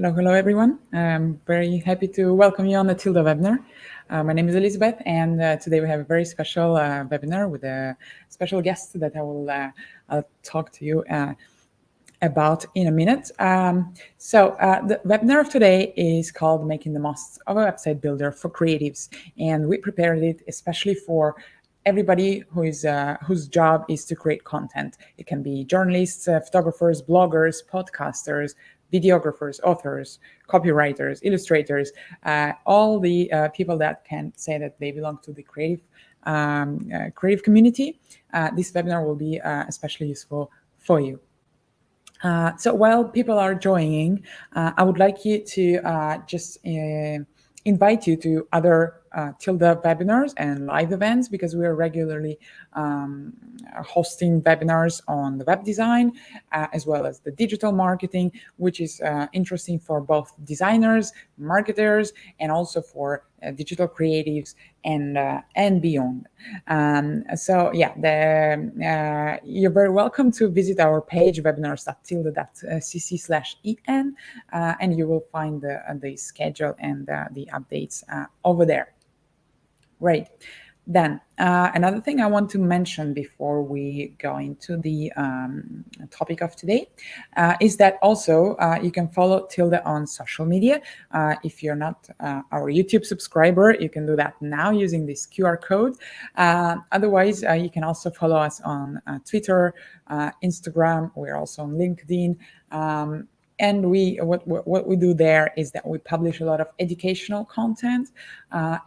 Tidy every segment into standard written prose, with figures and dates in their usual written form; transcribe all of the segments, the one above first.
Hello, everyone. I'm very happy to welcome you on the Tilda webinar. My name is Elizabeth, and today we have a very special webinar with a special guest that I will I'll talk to you about in a minute. The webinar of today is called Making the Most of a Website Builder for Creatives, and we prepared it especially for everybody who is whose job is to create content. It can be journalists, photographers, bloggers, podcasters, videographers, authors, copywriters, illustrators, all the people that can say that they belong to the creative community. This webinar will be especially useful for you. So while people are joining, I would like you to just invite you to other Tilda webinars and live events, because we are regularly hosting webinars on the web design as well as the digital marketing, which is interesting for both designers, marketers, and also for digital creatives and beyond. You're very welcome to visit our page webinars.tilda.cc/en, and you will find the schedule and the updates over there. Right. Then another thing I want to mention before we go into the topic of today is that also you can follow Tilda on social media. If you're not our YouTube subscriber, you can do that now using this QR code. Otherwise, you can also follow us on Twitter, Instagram. We're also on LinkedIn. And what we do there is that we publish a lot of educational content,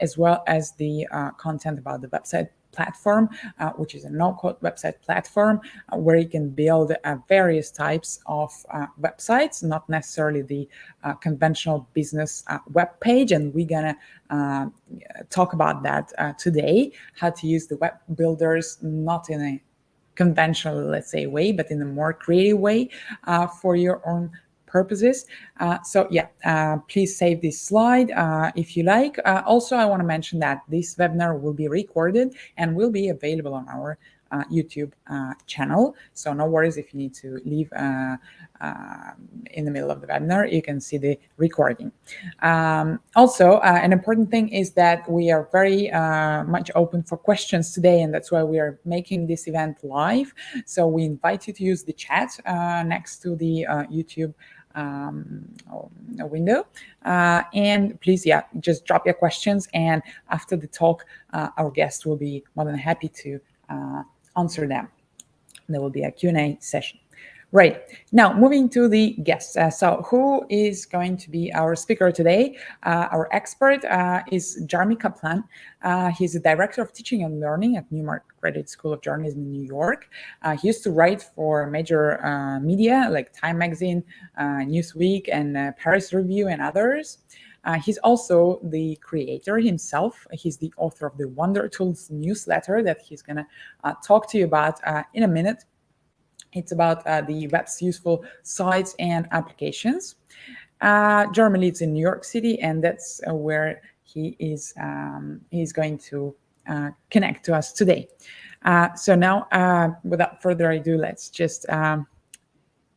as well as the content about the website platform, which is a no-code website platform where you can build various types of websites, not necessarily the conventional business web page. And we're gonna talk about that today, how to use the web builders not in a conventional, let's say, way, but in a more creative way for your own purposes. Please save this slide if you like. Also, I want to mention that this webinar will be recorded and will be available on our YouTube channel. So no worries if you need to leave in the middle of the webinar, you can see the recording. Also, an important thing is that we are very much open for questions today, and that's why we are making this event live. So we invite you to use the chat next to the YouTube window, and please, just drop your questions, and after the talk, our guest will be more than happy to answer them. There will be a Q&A session. Right, now moving to the guests. So who is going to be our speaker today? Our expert is Jeremy Caplan. He's the Director of Teaching and Learning at NewmarkJSchool of Journalism in New York. He used to write for major media like Time Magazine, Newsweek, and Paris Review, and others. He's also the creator himself. He's the author of the Wonder Tools newsletter that he's going to talk to you about in a minute. It's about the web's useful sites and applications. Jeremy lives in New York City, and that's where he is. He's going to connect to us today. So now, without further ado, let's just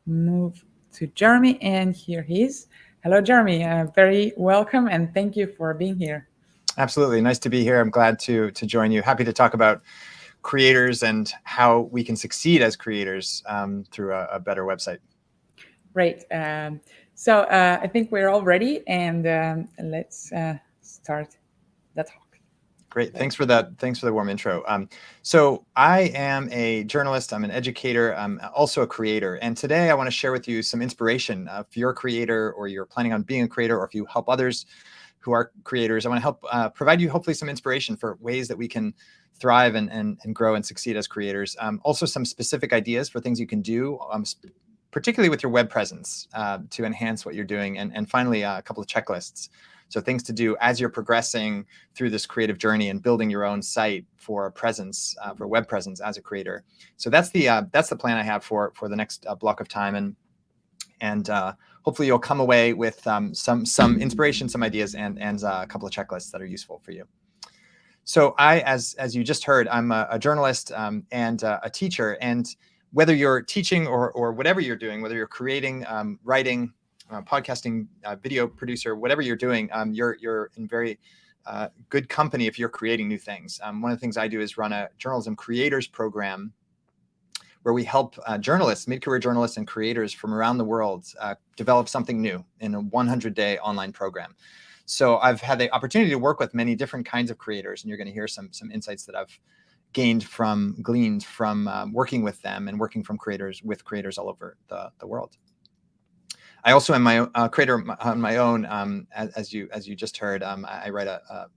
move to Jeremy, and here he is. Hello, Jeremy. Very welcome, and thank you for being here. Absolutely, nice to be here. I'm glad to join you. Happy to talk about creators and how we can succeed as creators through a better website. Great. So I think we're all ready, and let's start the talk. Great. Thanks for that. Thanks for the warm intro. So I am a journalist. I'm an educator. I'm also a creator. And today I want to share with you some inspiration. If you're a creator, or you're planning on being a creator, or if you help others who are creators, I want to help provide you hopefully some inspiration for ways that we can thrive and grow and succeed as creators. Also some specific ideas for things you can do, particularly with your web presence to enhance what you're doing. And finally, a couple of checklists. So things to do as you're progressing through this creative journey and building your own site for presence, for web presence as a creator. So that's the plan I have for the next block of time. And hopefully you'll come away with some inspiration, some ideas, and a couple of checklists that are useful for you. So as you just heard, I'm a journalist and a teacher. And whether you're teaching or whatever you're doing, whether you're creating, writing, podcasting, video producer, whatever you're doing, you're in very good company if you're creating new things. One of the things I do is run a journalism creators program where we help journalists, mid-career journalists and creators from around the world develop something new in a 100-day online program. So I've had the opportunity to work with many different kinds of creators, and you're going to hear some insights that I've gleaned from working with them and working from creators all over the world. I also am my creator on my own. As you just heard, I write a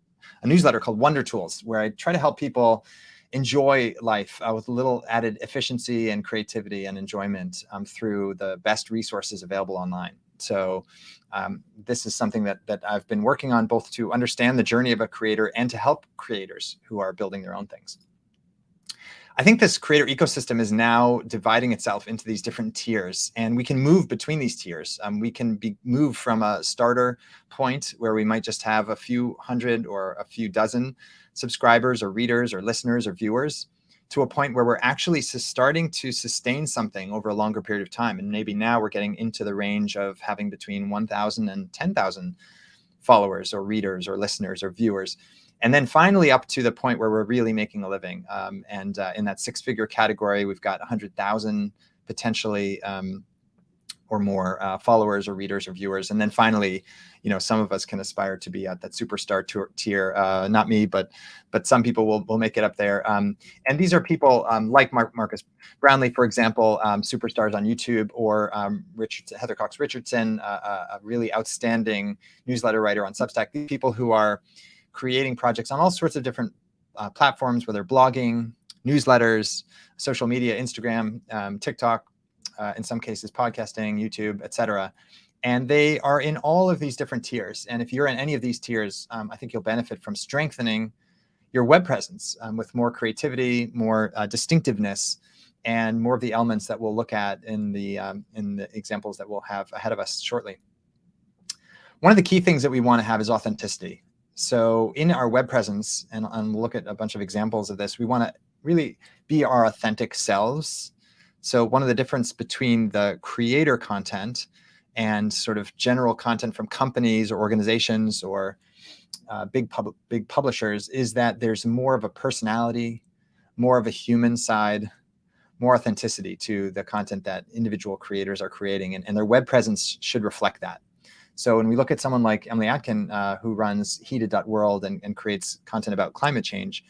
newsletter called Wonder Tools, where I try to help people enjoy life with a little added efficiency and creativity and enjoyment through the best resources available online. So this is something that I've been working on, both to understand the journey of a creator and to help creators who are building their own things. I think this creator ecosystem is now dividing itself into these different tiers, and we can move between these tiers. We can move from a starter point where we might just have a few hundred or a few dozen subscribers or readers or listeners or viewers, to a point where we're actually starting to sustain something over a longer period of time. And maybe now we're getting into the range of having between 1,000 and 10,000 followers or readers or listeners or viewers. And then finally up to the point where we're really making a living. And in that six-figure category, we've got 100,000 potentially or more followers or readers or viewers. And then finally, some of us can aspire to be at that superstar tier. Not me, but some people will make it up there. And these are people like Marcus Brownlee, for example, superstars on YouTube, or Heather Cox Richardson, a really outstanding newsletter writer on Substack. These people who are creating projects on all sorts of different platforms, whether blogging, newsletters, social media, Instagram, TikTok, in some cases podcasting, YouTube, etc. And they are in all of these different tiers. And if you're in any of these tiers, I think you'll benefit from strengthening your web presence with more creativity, more distinctiveness, and more of the elements that we'll look at in the examples that we'll have ahead of us shortly. One of the key things that we want to have is authenticity. So in our web presence, and we'll look at a bunch of examples of this, we want to really be our authentic selves. So one of the difference between the creator content and sort of general content from companies or organizations or big publishers is that there's more of a personality, more of a human side, more authenticity to the content that individual creators are creating, and their web presence should reflect that. So when we look at someone like Emily Atkin, who runs heated.world and creates content about climate change,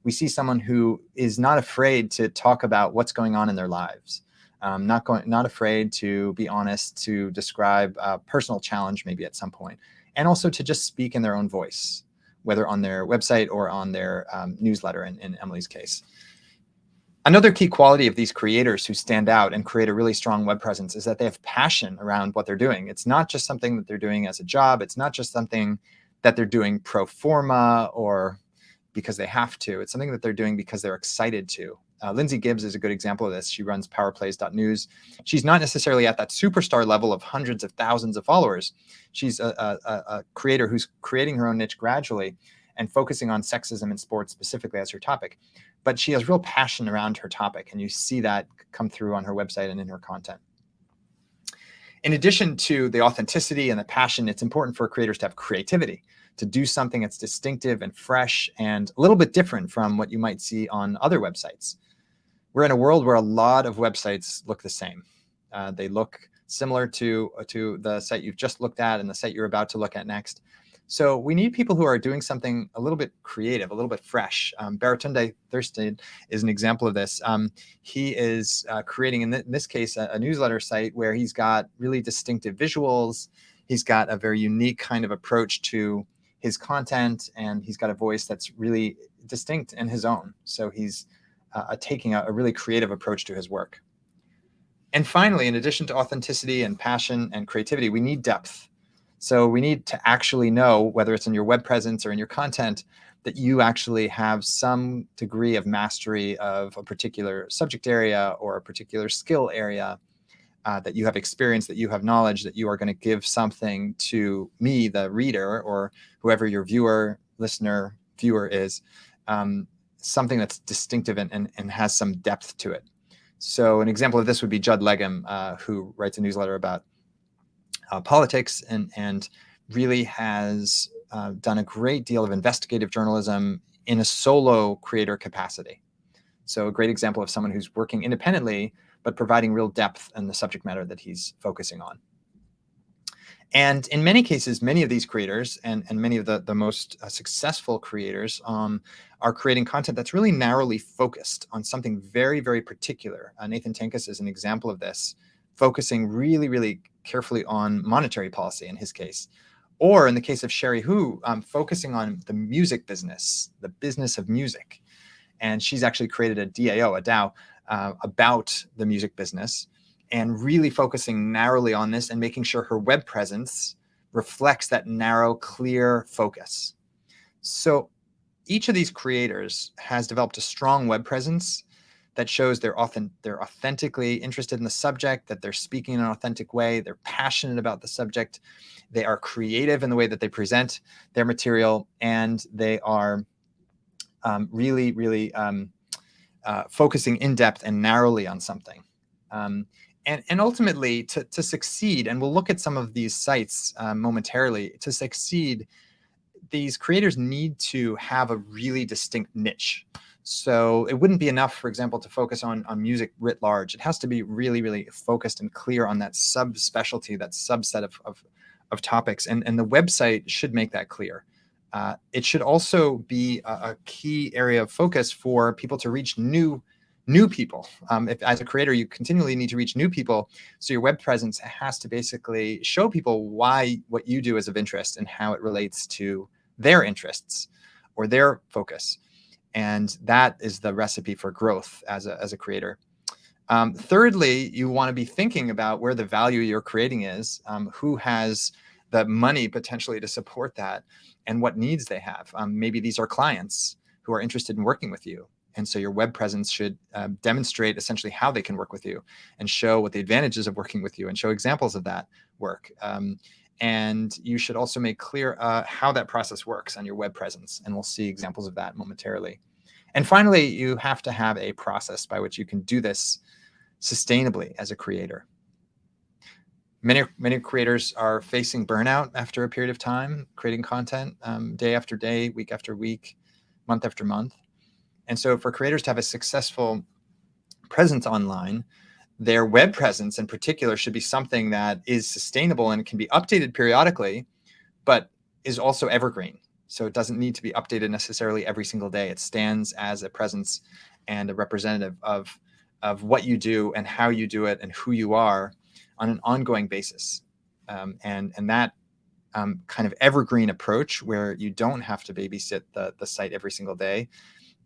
we see someone who is not afraid to talk about what's going on in their lives, not afraid to be honest, to describe a personal challenge maybe at some point, and also to just speak in their own voice, whether on their website or on their newsletter in Emily's case. Another key quality of these creators who stand out and create a really strong web presence is that they have passion around what they're doing. It's not just something that they're doing as a job. It's not just something that they're doing pro forma or because they have to. It's something that they're doing because they're excited to. Lindsay Gibbs is a good example of this. She runs powerplays.news. She's not necessarily at that superstar level of hundreds of thousands of followers. She's a creator who's creating her own niche gradually and focusing on sexism in sports specifically as her topic. But she has real passion around her topic, and you see that come through on her website and in her content. In addition to the authenticity and the passion, it's important for creators to have creativity, to do something that's distinctive and fresh and a little bit different from what you might see on other websites. We're in a world where a lot of websites look the same. They look similar to the site you've just looked at and the site you're about to look at next. So we need people who are doing something a little bit creative, a little bit fresh. Baratunde Thurston is an example of this. He is creating, in this case, a newsletter site where he's got really distinctive visuals. He's got a very unique kind of approach to his content, and he's got a voice that's really distinct and his own. So he's taking a really creative approach to his work. And finally, in addition to authenticity and passion and creativity, we need depth. So we need to actually know, whether it's in your web presence or in your content, that you actually have some degree of mastery of a particular subject area or a particular skill area, that you have experience, that you have knowledge, that you are going to give something to me, the reader, or whoever your viewer is, something that's distinctive and has some depth to it. So an example of this would be Judd Legum, who writes a newsletter about politics, and really has done a great deal of investigative journalism in a solo creator capacity. So a great example of someone who's working independently, but providing real depth in the subject matter that he's focusing on. And in many cases, many of these creators and many of the most successful creators are creating content that's really narrowly focused on something very, very particular. Nathan Tenkus is an example of this, focusing really, really carefully on monetary policy in his case. Or in the case of Sherry Hu, focusing on the music business, the business of music. And she's actually created a DAO about the music business, and really focusing narrowly on this and making sure her web presence reflects that narrow, clear focus. So each of these creators has developed a strong web presence that shows they're authentically interested in the subject, that they're speaking in an authentic way, they're passionate about the subject, they are creative in the way that they present their material, and they are really focusing in depth and narrowly on something. And ultimately, to succeed, and we'll look at some of these sites momentarily, to succeed, these creators need to have a really distinct niche. So it wouldn't be enough, for example, to focus on music writ large. It has to be really, really focused and clear on that subspecialty, that subset of topics. And the website should make that clear. It should also be a key area of focus for people to reach new people. If as a creator, you continually need to reach new people, so your web presence has to basically show people why what you do is of interest and how it relates to their interests or their focus. And that is the recipe for growth as a creator. Thirdly, you want to be thinking about where the value you're creating is, who has the money potentially to support that, and what needs they have. Maybe these are clients who are interested in working with you. And so your web presence should demonstrate essentially how they can work with you and show what the advantages of working with you and show examples of that work. And you should also make clear how that process works on your web presence. And we'll see examples of that momentarily. And finally, you have to have a process by which you can do this sustainably as a creator. Many creators are facing burnout after a period of time, creating content day after day, week after week, month after month. And so for creators to have a successful presence online, their web presence in particular should be something that is sustainable and can be updated periodically, but is also evergreen. So it doesn't need to be updated necessarily every single day. It stands as a presence and a representative of what you do and how you do it and who you are on an ongoing basis. And that kind of evergreen approach, where you don't have to babysit the site every single day,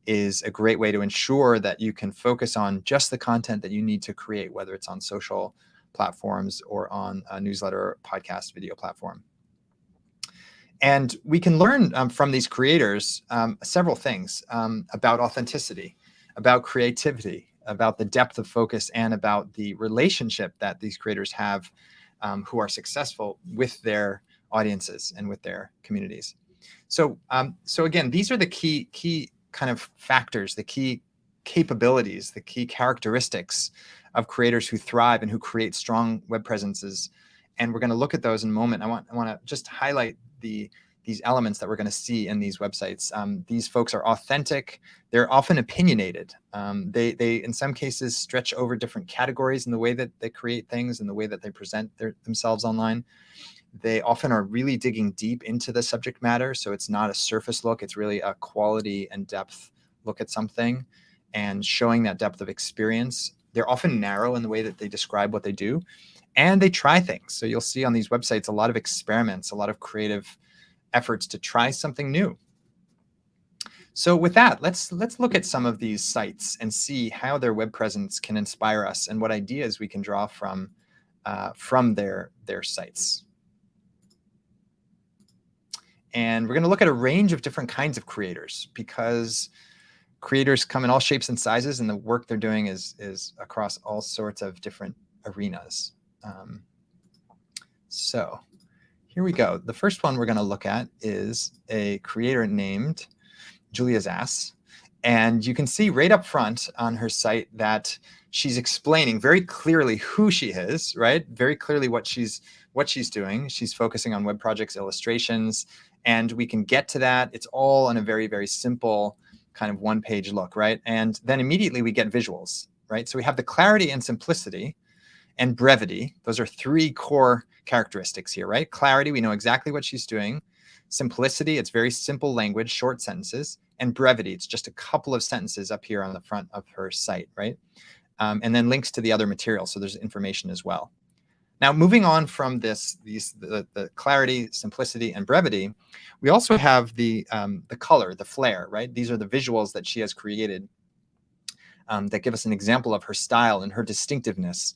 is a great way to ensure that you can focus on just the content that you need to create, whether it's on social platforms or on a newsletter, podcast, video platform. And we can learn from these creators several things about authenticity, about creativity, about the depth of focus, and about the relationship that these creators have who are successful with their audiences and with their communities. So again, these are the key kind of factors, the key capabilities, the key characteristics of creators who thrive and who create strong web presences. And we're going to look at those in a moment. I want to just highlight these elements that we're going to see in these websites. These folks are authentic. They're often opinionated. They in some cases stretch over different categories in the way that they create things and the way that they present themselves online. They often are really digging deep into the subject matter. So it's not a surface look. It's really a quality and depth look at something and showing that depth of experience. They're often narrow in the way that they describe what they do, and they try things. So you'll see on these websites a lot of experiments, a lot of creative efforts to try something new. So with that, let's look at some of these sites and see how their web presence can inspire us and what ideas we can draw from their sites. And we're going to look at a range of different kinds of creators, because creators come in all shapes and sizes, and the work they're doing is across all sorts of different arenas. So here we go. The first one we're going to look at is a creator named Julia Zass. And you can see right up front on her site that she's explaining very clearly who she is, right? Very clearly what she's what she's doing. She's focusing on web projects, illustrations, and we can get to that. It's all in a very, very simple kind of one-page look, right? And then immediately we get visuals, right? So we have the clarity and simplicity and brevity. Those are three core characteristics here, right? Clarity, we know exactly what she's doing. Simplicity, it's very simple language, short sentences. And brevity, it's just a couple of sentences up here on the front of her site, right? And then links to the other material, so there's information as well. Now, moving on from the clarity, simplicity, and brevity, we also have the color, the flair, right? These are the visuals that she has created that give us an example of her style and her distinctiveness.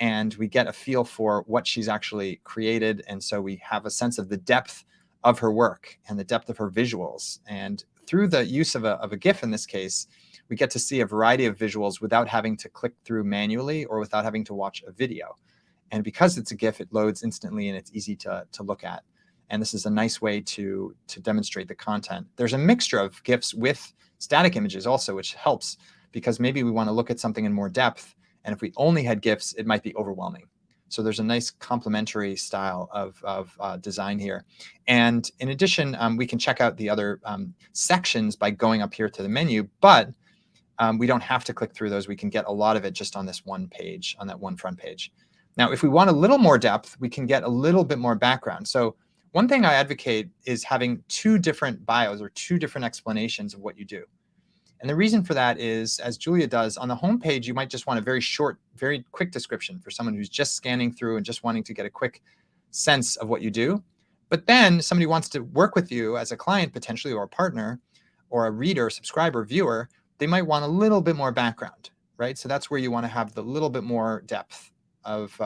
And we get a feel for what she's actually created. And so we have a sense of the depth of her work and the depth of her visuals. And through the use of a GIF in this case, we get to see a variety of visuals without having to click through manually or without having to watch a video. And because it's a GIF, it loads instantly and it's easy to look at. And this is a nice way to demonstrate the content. There's a mixture of GIFs with static images also, which helps because maybe we want to look at something in more depth. And if we only had GIFs, it might be overwhelming. So there's a nice complementary style of design here. And in addition, we can check out the other sections by going up here to the menu, but we don't have to click through those. We can get a lot of it just on this one page, on that one front page. Now, if we want a little more depth, we can get a little bit more background. So one thing I advocate is having two different bios or two different explanations of what you do. And the reason for that is, as Julia does, on the home page, you might just want a very short, very quick description for someone who's just scanning through and just wanting to get a quick sense of what you do. But then somebody wants to work with you as a client potentially, or a partner, or a reader, subscriber, viewer, they might want a little bit more background, right? So that's where you want to have the little bit more depth of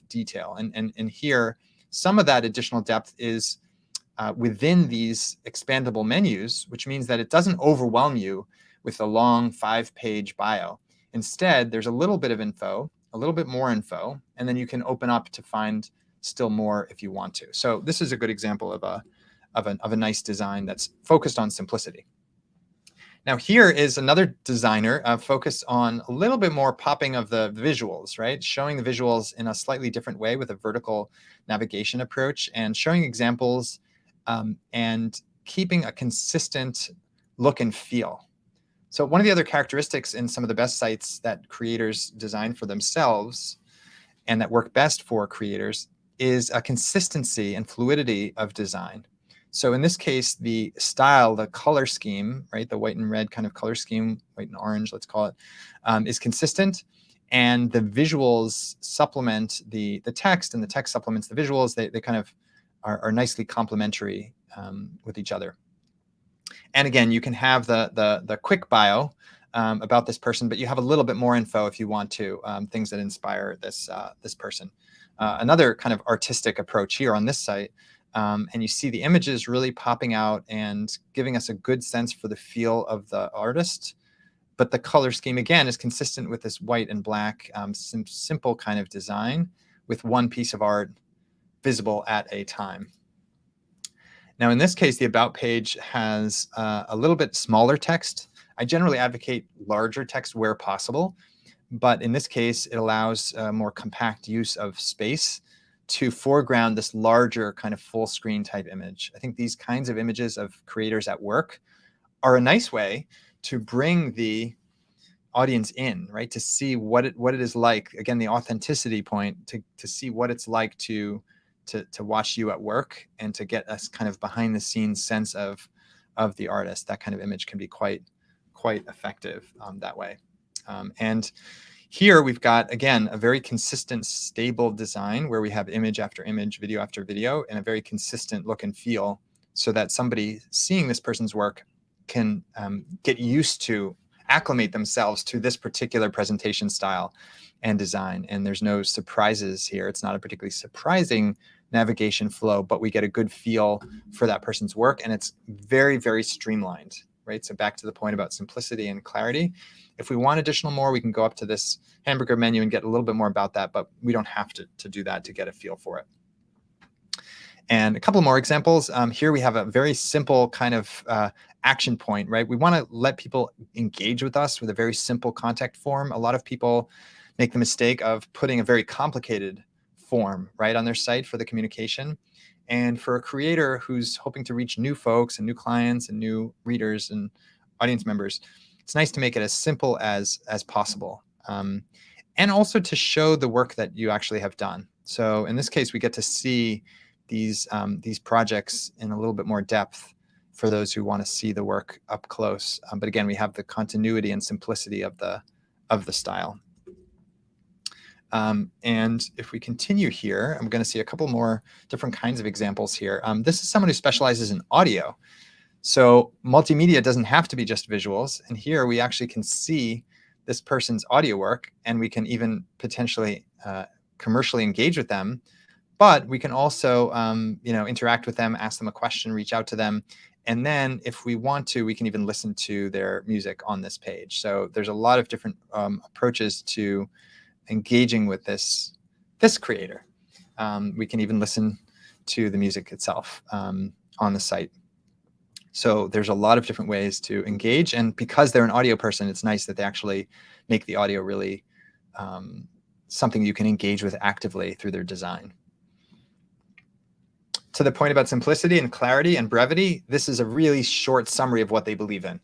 detail. And here, some of that additional depth is within these expandable menus, which means that it doesn't overwhelm you with a long 5-page bio. Instead, there's a little bit of info, a little bit more info, and then you can open up to find still more if you want to. So this is a good example of a nice design that's focused on simplicity. Now here is another designer focused on a little bit more popping of the visuals, right? Showing the visuals in a slightly different way with a vertical navigation approach and showing examples and keeping a consistent look and feel. So one of the other characteristics in some of the best sites that creators design for themselves and that work best for creators is a consistency and fluidity of design. So in this case, the style, the color scheme, right, the white and red kind of color scheme, white and orange, let's call it, is consistent. And the visuals supplement the text, and the text supplements the visuals. They kind of are nicely complementary with each other. And again, you can have the quick bio about this person, but you have a little bit more info if you want to, things that inspire this person. Another kind of artistic approach here on this site, and you see the images really popping out and giving us a good sense for the feel of the artist. But the color scheme, again, is consistent with this white and black, simple kind of design with one piece of art visible at a time. Now, in this case, the About page has a little bit smaller text. I generally advocate larger text where possible, but in this case, it allows more compact use of space to foreground this larger kind of full screen type image. I think these kinds of images of creators at work are a nice way to bring the audience in, right? To see what it is like, again, the authenticity point, to see what it's like to watch you at work and to get us kind of behind the scenes sense of the artist. That kind of image can be quite effective that way. And here we've got, again, a very consistent, stable design where we have image after image, video after video, and a very consistent look and feel so that somebody seeing this person's work can get used to, acclimate themselves to this particular presentation style and design. And there's no surprises here. It's not a particularly surprising navigation flow, but we get a good feel for that person's work, and it's very, very streamlined, right? So back to the point about simplicity and clarity. If we want additional more, we can go up to this hamburger menu and get a little bit more about that, but we don't have to do that to get a feel for it. And a couple more examples. Here we have a very simple kind of action point, right? We want to let people engage with us with a very simple contact form. A lot of people make the mistake of putting a very complicated form right on their site for the communication. And for a creator who's hoping to reach new folks and new clients and new readers and audience members, it's nice to make it as simple as possible. And also to show the work that you actually have done. So in this case, we get to see these projects in a little bit more depth for those who want to see the work up close. But again, we have the continuity and simplicity of the style. And if we continue here, I'm going to see a couple more different kinds of examples here. This is someone who specializes in audio. So multimedia doesn't have to be just visuals. And here we actually can see this person's audio work, and we can even potentially commercially engage with them. But we can also interact with them, ask them a question, reach out to them. And then if we want to, we can even listen to their music on this page. So there's a lot of different approaches to engaging with this creator. We can even listen to the music itself on the site. So there's a lot of different ways to engage. And because they're an audio person, it's nice that they actually make the audio really something you can engage with actively through their design. To the point about simplicity and clarity and brevity, this is a really short summary of what they believe in,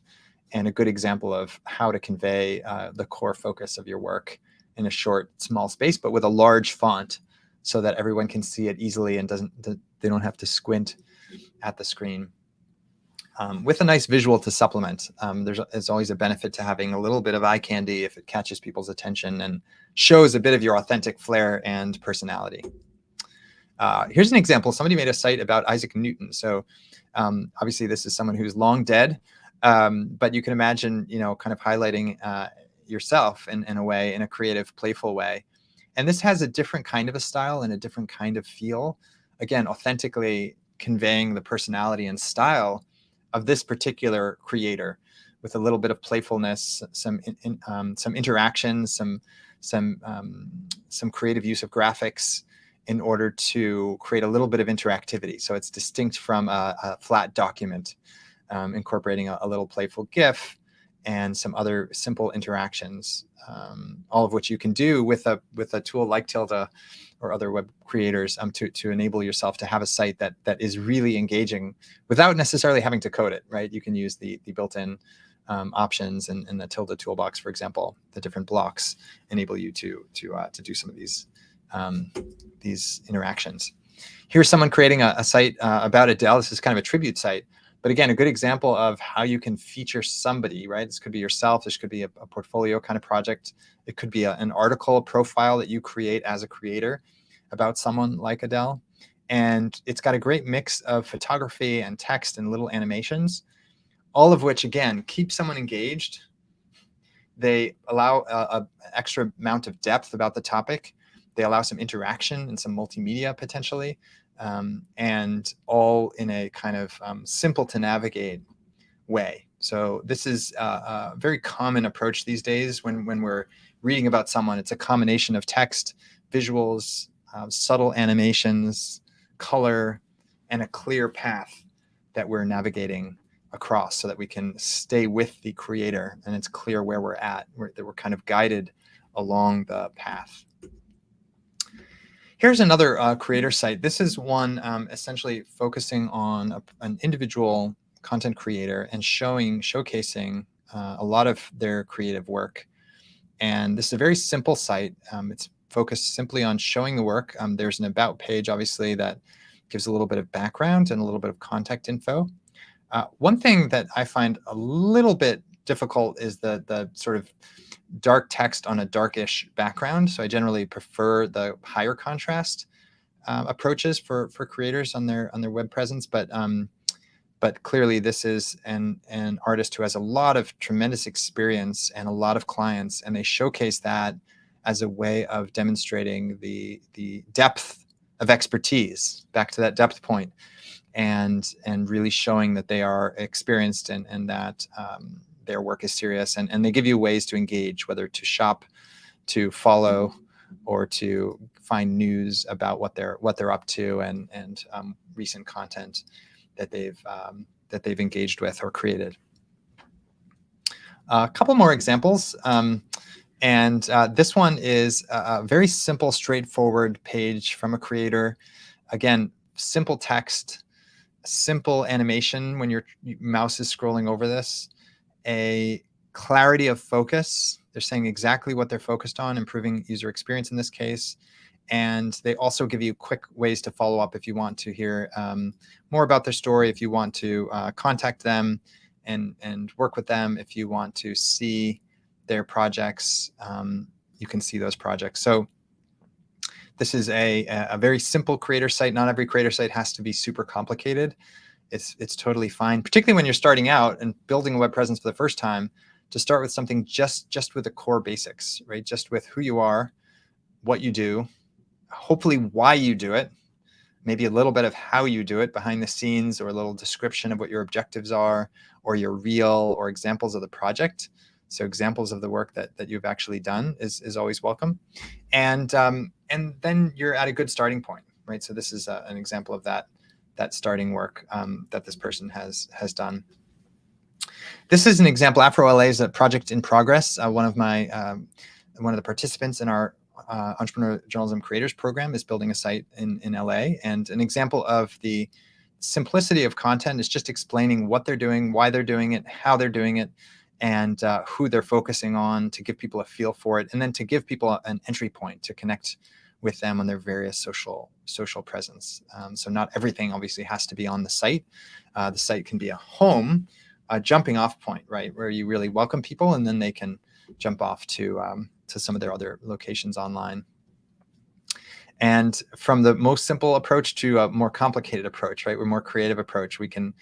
and a good example of how to convey the core focus of your work in a short, small space, but with a large font so that everyone can see it easily and they don't have to squint at the screen. With a nice visual to supplement. There's always a benefit to having a little bit of eye candy if it catches people's attention and shows a bit of your authentic flair and personality. Here's an example. Somebody made a site about Isaac Newton. So obviously this is someone who's long dead, but you can imagine, kind of highlighting yourself in a way, in a creative, playful way. And this has a different kind of a style and a different kind of feel. Again, authentically conveying the personality and style of this particular creator with a little bit of playfulness, some interactions, some creative use of graphics in order to create a little bit of interactivity. So it's distinct from a flat document, incorporating a little playful GIF and some other simple interactions, all of which you can do with a tool like Tilda or other web creators to enable yourself to have a site that is really engaging without necessarily having to code it, right? You can use the built-in options in the Tilda toolbox, for example. The different blocks enable you to do some of these interactions. Here's someone creating a site about Adele. This is kind of a tribute site. But again, a good example of how you can feature somebody, right? This could be yourself. This could be a portfolio kind of project. It could be an article, a profile that you create as a creator about someone like Adele. And it's got a great mix of photography and text and little animations, all of which, again, keep someone engaged. They allow an extra amount of depth about the topic. They allow some interaction and some multimedia potentially. And all in a kind of simple to navigate way. So this is a very common approach these days when we're reading about someone. It's a combination of text, visuals, subtle animations, color, and a clear path that we're navigating across so that we can stay with the creator and it's clear where we're at, that we're kind of guided along the path. Here's another creator site. This is one essentially focusing on an individual content creator and showcasing a lot of their creative work. And this is a very simple site. It's focused simply on showing the work. There's an about page, obviously, that gives a little bit of background and a little bit of contact info. One thing that I find a little bit difficult is the sort of dark text on a darkish background. So I generally prefer the higher contrast approaches for creators on their web presence. But clearly this is an artist who has a lot of tremendous experience and a lot of clients, and they showcase that as a way of demonstrating the depth of expertise, back to that depth point, and really showing that they are experienced and that their work is serious, and they give you ways to engage, whether to shop, to follow, or to find news about what they're up to and recent content that they've engaged with or created. A couple more examples. And this one is a very simple, straightforward page from a creator. Again, simple text, simple animation when your mouse is scrolling over this, a clarity of focus. They're saying exactly what they're focused on, improving user experience in this case. And they also give you quick ways to follow up if you want to hear more about their story, if you want to contact them and work with them, if you want to see their projects, you can see those projects. So this is a very simple creator site. Not every creator site has to be super complicated. It's totally fine, particularly when you're starting out and building a web presence for the first time, to start with something just with the core basics, right? Just with who you are, what you do, hopefully why you do it, maybe a little bit of how you do it behind the scenes, or a little description of what your objectives are, or your reel, or examples of the project. So examples of the work that you've actually done is always welcome. And then you're at a good starting point, right? So this is an example of that starting work that this person has done. This is an example. Afro LA is a project in progress. One of the participants in our Entrepreneur Journalism Creators Program is building a site in LA. And an example of the simplicity of content is just explaining what they're doing, why they're doing it, how they're doing it, and who they're focusing on, to give people a feel for it, and then to give people an entry point to connect with them on their various social presence. So not everything obviously has to be on the site. The site can be a home, a jumping off point, right, where you really welcome people, and then they can jump off to some of their other locations online. And from the most simple approach to a more complicated approach, right, a more creative approach, we can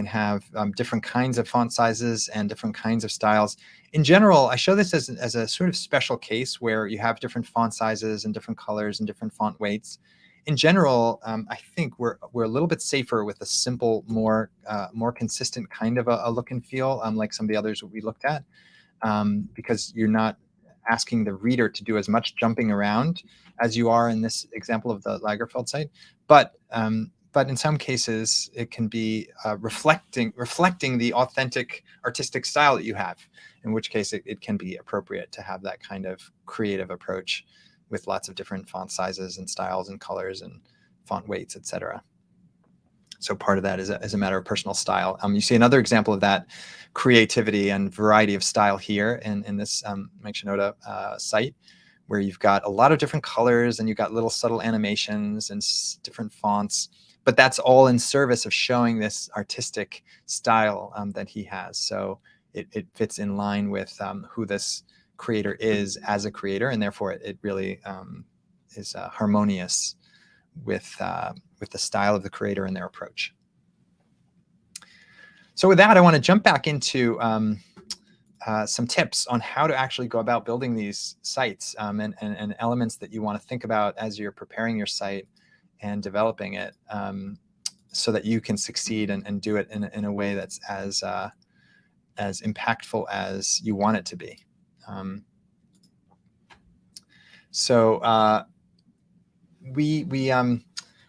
have different kinds of font sizes and different kinds of styles. In general, I show this as a sort of special case where you have different font sizes and different colors and different font weights. In general, I think we're a little bit safer with a simple, more consistent kind of a look and feel, like some of the others we looked at, because you're not asking the reader to do as much jumping around as you are in this example of the Lagerfeld site. But in some cases, it can be reflecting the authentic artistic style that you have, in which case it can be appropriate to have that kind of creative approach with lots of different font sizes and styles and colors and font weights, etc. So part of that is a matter of personal style. You see another example of that creativity and variety of style here in this Mike Shinoda site, where you've got a lot of different colors and you've got little subtle animations and different fonts, but that's all in service of showing this artistic style that he has. So it fits in line with who this creator is as a creator, and therefore it really is harmonious with the style of the creator and their approach. So with that, I want to jump back into some tips on how to actually go about building these sites and elements that you want to think about as you're preparing your site and developing it, so that you can succeed and do it in a way that's as impactful as you want it to be.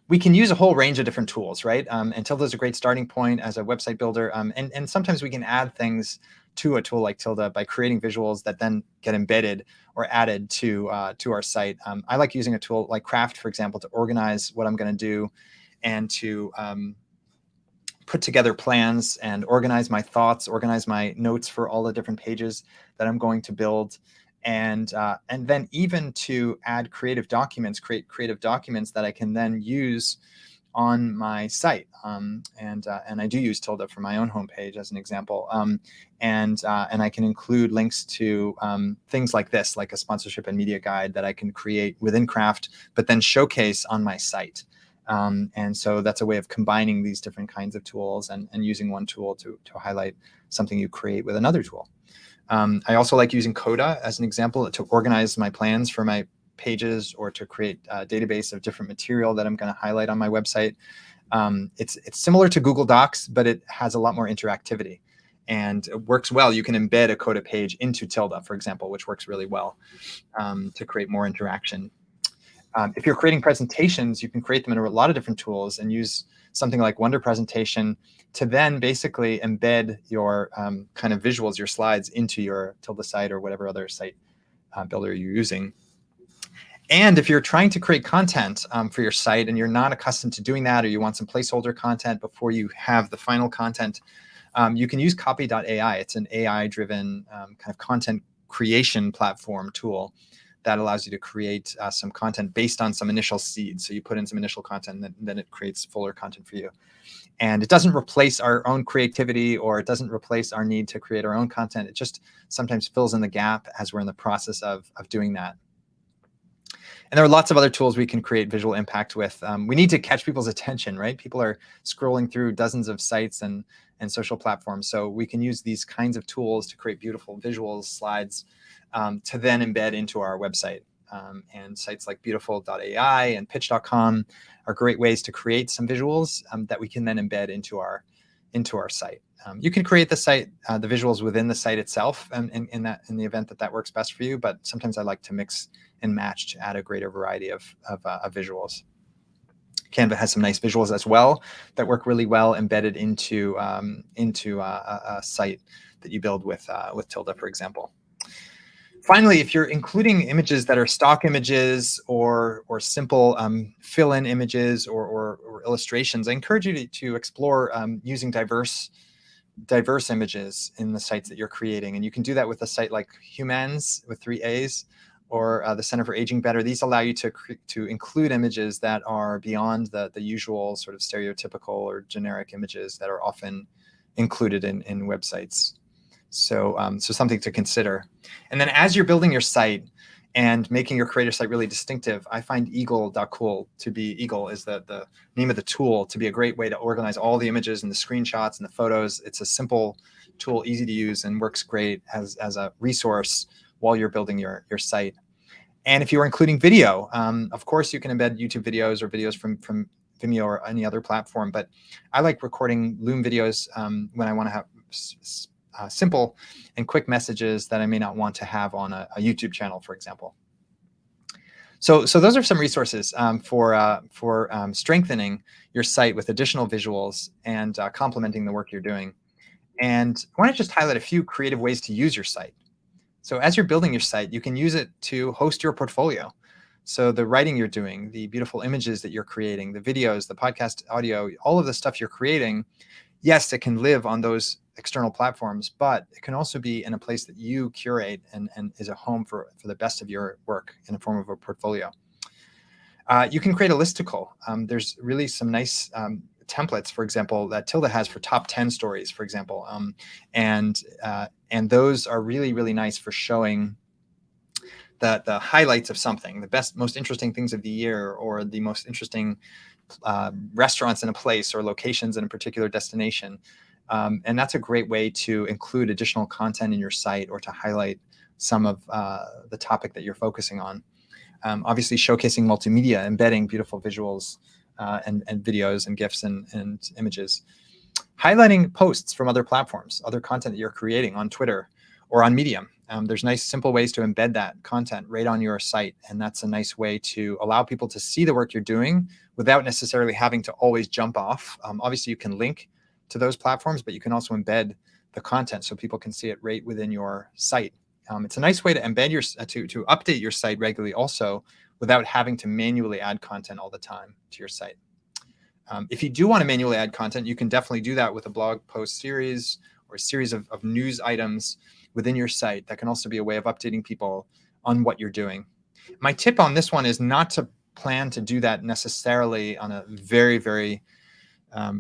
We can use a whole range of different tools, right? And Tilda is a great starting point as a website builder. And sometimes we can add things to a tool like Tilda by creating visuals that then get embedded or added to our site. I like using a tool like Craft, for example, to organize what I'm going to do and to put together plans and organize my thoughts, organize my notes for all the different pages that I'm going to build. And then even to add create creative documents that I can then use on my site. And I do use Tilda for my own homepage as an example. And I can include links to things like this, like a sponsorship and media guide that I can create within Craft, but then showcase on my site. And so that's a way of combining these different kinds of tools and using one tool to highlight something you create with another tool. I also like using Coda as an example to organize my plans for my pages or to create a database of different material that I'm going to highlight on my website. It's similar to Google Docs, but it has a lot more interactivity and it works well. You can embed a Coda page into Tilda, for example, which works really well to create more interaction. If you're creating presentations, you can create them in a lot of different tools and use something like Wonder Presentation to then basically embed your kind of visuals, your slides into your Tilda site or whatever other site builder you're using. And if you're trying to create content for your site and you're not accustomed to doing that, or you want some placeholder content before you have the final content, you can use copy.ai. It's an AI-driven kind of content creation platform tool that allows you to create some content based on some initial seeds. So you put in some initial content, and then it creates fuller content for you. And it doesn't replace our own creativity, or it doesn't replace our need to create our own content. It just sometimes fills in the gap as we're in the process of doing that. And there are lots of other tools we can create visual impact with. We need to catch people's attention, right? People are scrolling through dozens of sites and social platforms. So we can use these kinds of tools to create beautiful visuals, slides, to then embed into our website. And sites like beautiful.ai and pitch.com are great ways to create some visuals that we can then embed into our site. You can create the site, the visuals within the site itself, in the event that works best for you. But sometimes I like to mix and match to add a greater variety of visuals. Canva has some nice visuals as well that work really well embedded into a site that you build with Tilda, for example. Finally, if you're including images that are stock images or simple fill-in images or illustrations, I encourage you to explore using diverse images in the sites that you're creating. And you can do that with a site like Humans with 3 A's, or the Center for Aging Better. These allow you to include images that are beyond the usual sort of stereotypical or generic images that are often included in websites. So something to consider. And then as you're building your site and making your creator site really distinctive, I find Eagle.cool to be, Eagle is the name of the tool, to be a great way to organize all the images and the screenshots and the photos. It's a simple tool, easy to use, and works great as a resource while you're building your site. And if you're including video, of course you can embed YouTube videos or videos from Vimeo or any other platform, but I like recording Loom videos when I want to have simple and quick messages that I may not want to have on a YouTube channel, for example. So those are some resources for strengthening your site with additional visuals and complementing the work you're doing. And I want to just highlight a few creative ways to use your site. So as you're building your site, you can use it to host your portfolio. So the writing you're doing, the beautiful images that you're creating, the videos, the podcast audio, all of the stuff you're creating, yes, it can live on those external platforms, but it can also be in a place that you curate and is a home for the best of your work in the form of a portfolio. You can create a listicle. There's really some nice templates, for example, that Tilda has for top 10 stories, for example. And those are really, really nice for showing the highlights of something, the best, most interesting things of the year, or the most interesting restaurants in a place or locations in a particular destination. And that's a great way to include additional content in your site or to highlight some of the topic that you're focusing on. Obviously showcasing multimedia, embedding beautiful visuals and videos and GIFs and images. Highlighting posts from other platforms, other content that you're creating on Twitter or on Medium. There's nice, simple ways to embed that content right on your site. And that's a nice way to allow people to see the work you're doing without necessarily having to always jump off. Obviously, you can link to those platforms, but you can also embed the content so people can see it right within your site. It's a nice way to embed to update your site regularly also without having to manually add content all the time to your site. If you do want to manually add content, you can definitely do that with a blog post series or a series of news items within your site. That can also be a way of updating people on what you're doing. My tip on this one is not to plan to do that necessarily on a very, very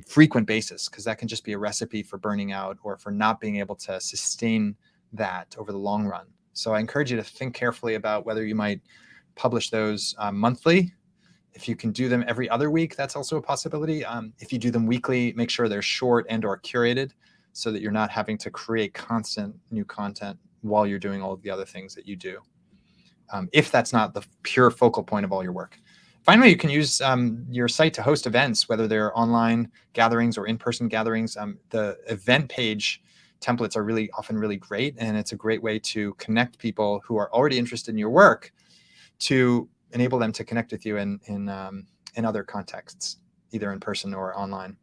frequent basis, because that can just be a recipe for burning out or for not being able to sustain that over the long run. So I encourage you to think carefully about whether you might publish those monthly. If you can do them every other week, that's also a possibility. If you do them weekly, make sure they're short and or curated so that you're not having to create constant new content while you're doing all of the other things that you do, if that's not the pure focal point of all your work. Finally, you can use your site to host events, whether they're online gatherings or in-person gatherings. The event page templates are often really great, and it's a great way to connect people who are already interested in your work to enable them to connect with you in other contexts, either in person or online.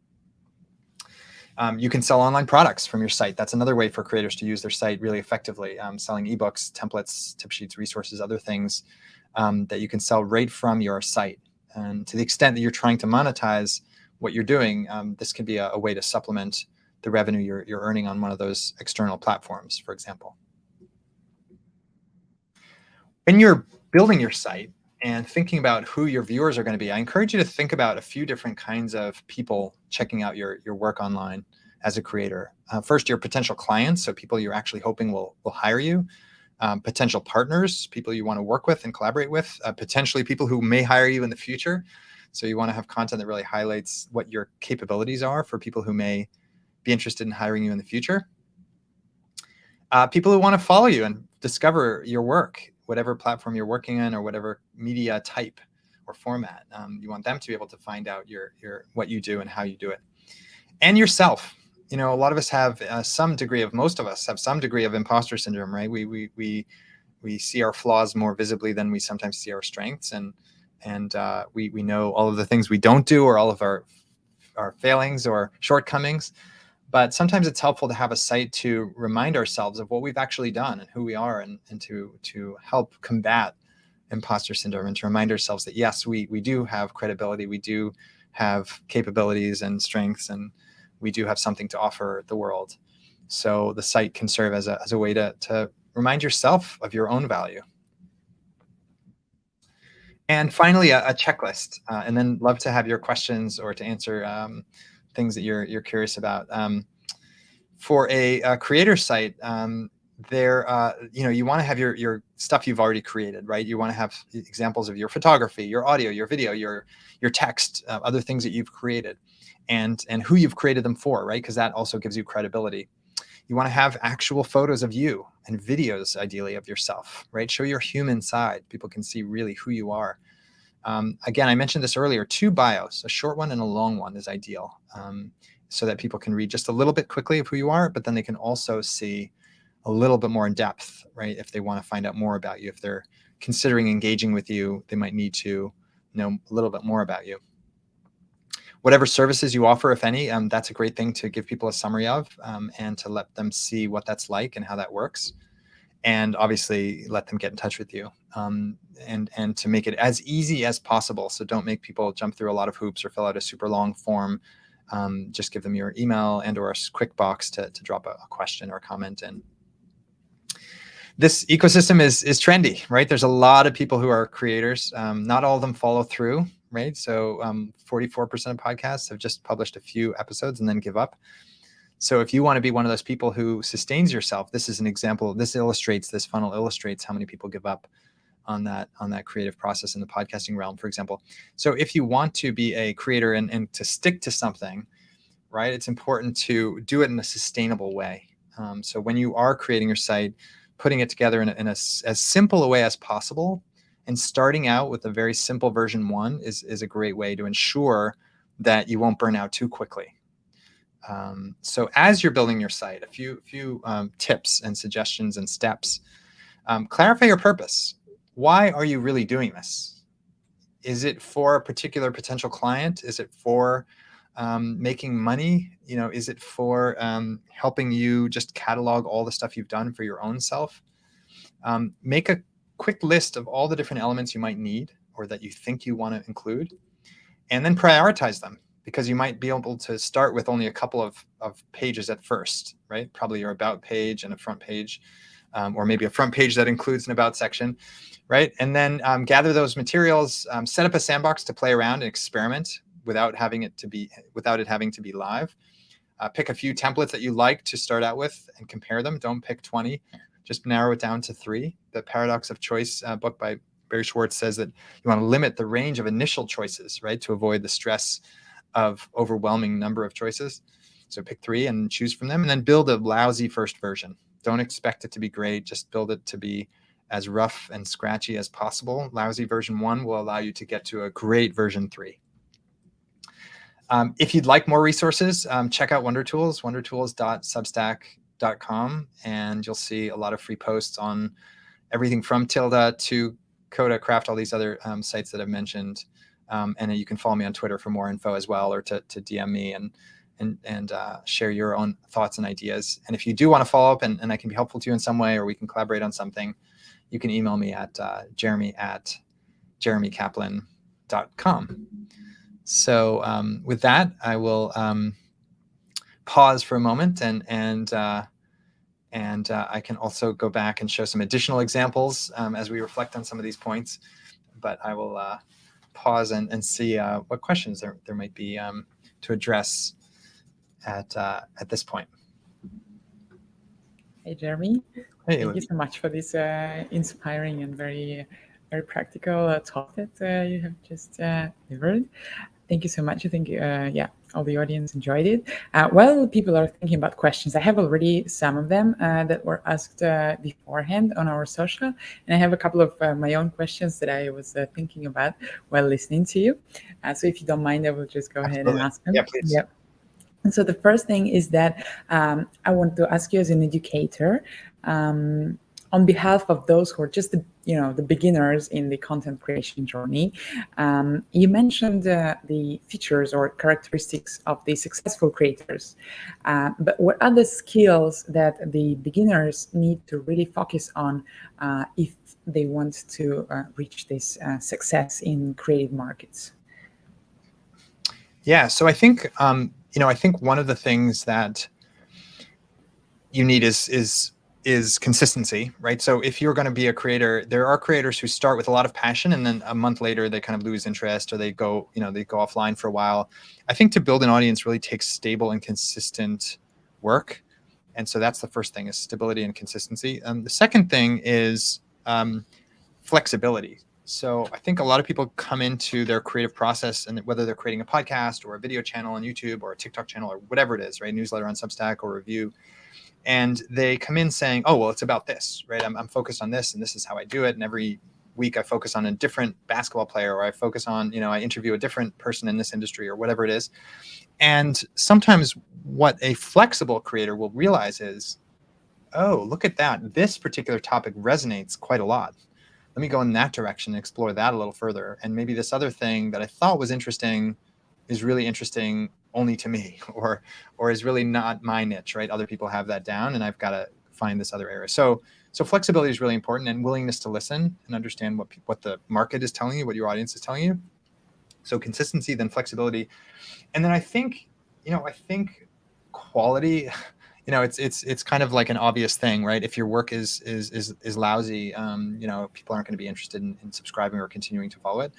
You can sell online products from your site. That's another way for creators to use their site really effectively. Selling ebooks, templates, tip sheets, resources, other things that you can sell right from your site. And to the extent that you're trying to monetize what you're doing, this can be a way to supplement the revenue you're earning on one of those external platforms, for example. When you're building your site and thinking about who your viewers are going to be, I encourage you to think about a few different kinds of people checking out your work online as a creator. First, your potential clients, so people you're actually hoping will hire you. Potential partners, people you want to work with and collaborate with, potentially people who may hire you in the future. So you want to have content that really highlights what your capabilities are for people who may be interested in hiring you in the future. People who want to follow you and discover your work, whatever platform you're working on or whatever media type or format. You want them to be able to find out what you do and how you do it. And yourself. You know, a lot of us have most of us have some degree of imposter syndrome, right? We see our flaws more visibly than we sometimes see our strengths, and we know all of the things we don't do or all of our failings or shortcomings. But sometimes it's helpful to have a site to remind ourselves of what we've actually done and who we are, and to help combat imposter syndrome, and to remind ourselves that yes, we do have credibility, we do have capabilities and strengths, and we do have something to offer the world. So the site can serve as a way to remind yourself of your own value. And finally, a checklist, and then love to have your questions or to answer things that you're curious about. For a creator site, you want to have your stuff you've already created, right? You want to have examples of your photography, your audio, your video, your text, other things that you've created, and who you've created them for, right? Because that also gives you credibility. You want to have actual photos of you and videos, ideally, of yourself, right? Show your human side. People can see really who you are. Again, I mentioned this earlier, 2 bios, a short one and a long one is ideal, so that people can read just a little bit quickly of who you are, but then they can also see a little bit more in depth, right? If they want to find out more about you, if they're considering engaging with you, they might need to know a little bit more about you. Whatever services you offer, if any, that's a great thing to give people a summary of, and to let them see what that's like and how that works. And obviously let them get in touch with you, and to make it as easy as possible. So don't make people jump through a lot of hoops or fill out a super long form. Just give them your email and or a quick box to drop a question or a comment in. This ecosystem is trendy, right? There's a lot of people who are creators. Not all of them follow through, right? So 44% of podcasts have just published a few episodes and then give up. So if you want to be one of those people who sustains yourself, this is an example. This funnel illustrates how many people give up on that creative process in the podcasting realm, for example. So if you want to be a creator and to stick to something, right, it's important to do it in a sustainable way. So when you are creating your site, putting it together in as simple a way as possible, and starting out with a very simple version 1 is a great way to ensure that you won't burn out too quickly. So as you're building your site, a few tips and suggestions and steps. Clarify your purpose. Why are you really doing this? Is it for a particular potential client? Is it for making money? You know, is it for helping you just catalog all the stuff you've done for your own self? Make a quick list of all the different elements you might need or that you think you want to include, and then prioritize them, because you might be able to start with only a couple of pages at first, right? Probably your about page and a front page, or maybe a front page that includes an about section, right? And then gather those materials, set up a sandbox to play around and experiment without it having to be live. Pick a few templates that you like to start out with and compare them. Don't pick 20, just narrow it down to 3. The Paradox of Choice book by Barry Schwartz says that you want to limit the range of initial choices, right? To avoid the stress of overwhelming number of choices. So pick 3 and choose from them, and then build a lousy first version. Don't expect it to be great. Just build it to be as rough and scratchy as possible. Lousy version 1 will allow you to get to a great version 3. If you'd like more resources, check out WonderTools, wondertools.substack.com, and you'll see a lot of free posts on everything from Tilda to Coda, Craft, all these other sites that I've mentioned. And you can follow me on Twitter for more info as well, or to DM me. And and share your own thoughts and ideas. And if you do want to follow up and I can be helpful to you in some way, or we can collaborate on something, you can email me at jeremy@jeremycaplan.com. So with that, I will pause for a moment, and I can also go back and show some additional examples as we reflect on some of these points. But I will pause and see what questions there might be to address at this point. Hey, Jeremy. Hey, thank you so much for this inspiring and very practical talk that you have just delivered. Thank you so much. I think, all the audience enjoyed it. While people are thinking about questions, I have already some of them that were asked beforehand on our social. And I have a couple of my own questions that I was thinking about while listening to you. So if you don't mind, I will just go ahead and ask them. Yeah, please. Yep. And so the first thing is that I want to ask you as an educator, on behalf of those who are just the beginners in the content creation journey, you mentioned the features or characteristics of the successful creators. But what are the skills that the beginners need to really focus on if they want to reach this success in creative markets? Yeah, so I think I think one of the things that you need is consistency, right? So if you're going to be a creator, there are creators who start with a lot of passion, and then a month later they kind of lose interest, or they go offline for a while. I think to build an audience really takes stable and consistent work. And so that's the first thing, is stability and consistency. The second thing is flexibility. So I think a lot of people come into their creative process, and whether they're creating a podcast or a video channel on YouTube or a TikTok channel or whatever it is, right? Newsletter on Substack or review. And they come in saying, oh, well, it's about this, right? I'm focused on this, and this is how I do it. And every week I focus on a different basketball player, or I focus on, I interview a different person in this industry, or whatever it is. And sometimes what a flexible creator will realize is, oh, look at that. This particular topic resonates quite a lot. Let me go in that direction and explore that a little further. And maybe this other thing that I thought was interesting is really interesting only to me, or is really not my niche, right? Other people have that down, and I've got to find this other area. So flexibility is really important, and willingness to listen and understand what the market is telling you, what your audience is telling you. So consistency, then flexibility. And then I think quality, it's kind of like an obvious thing, right? If your work is lousy, people aren't going to be interested in subscribing or continuing to follow it.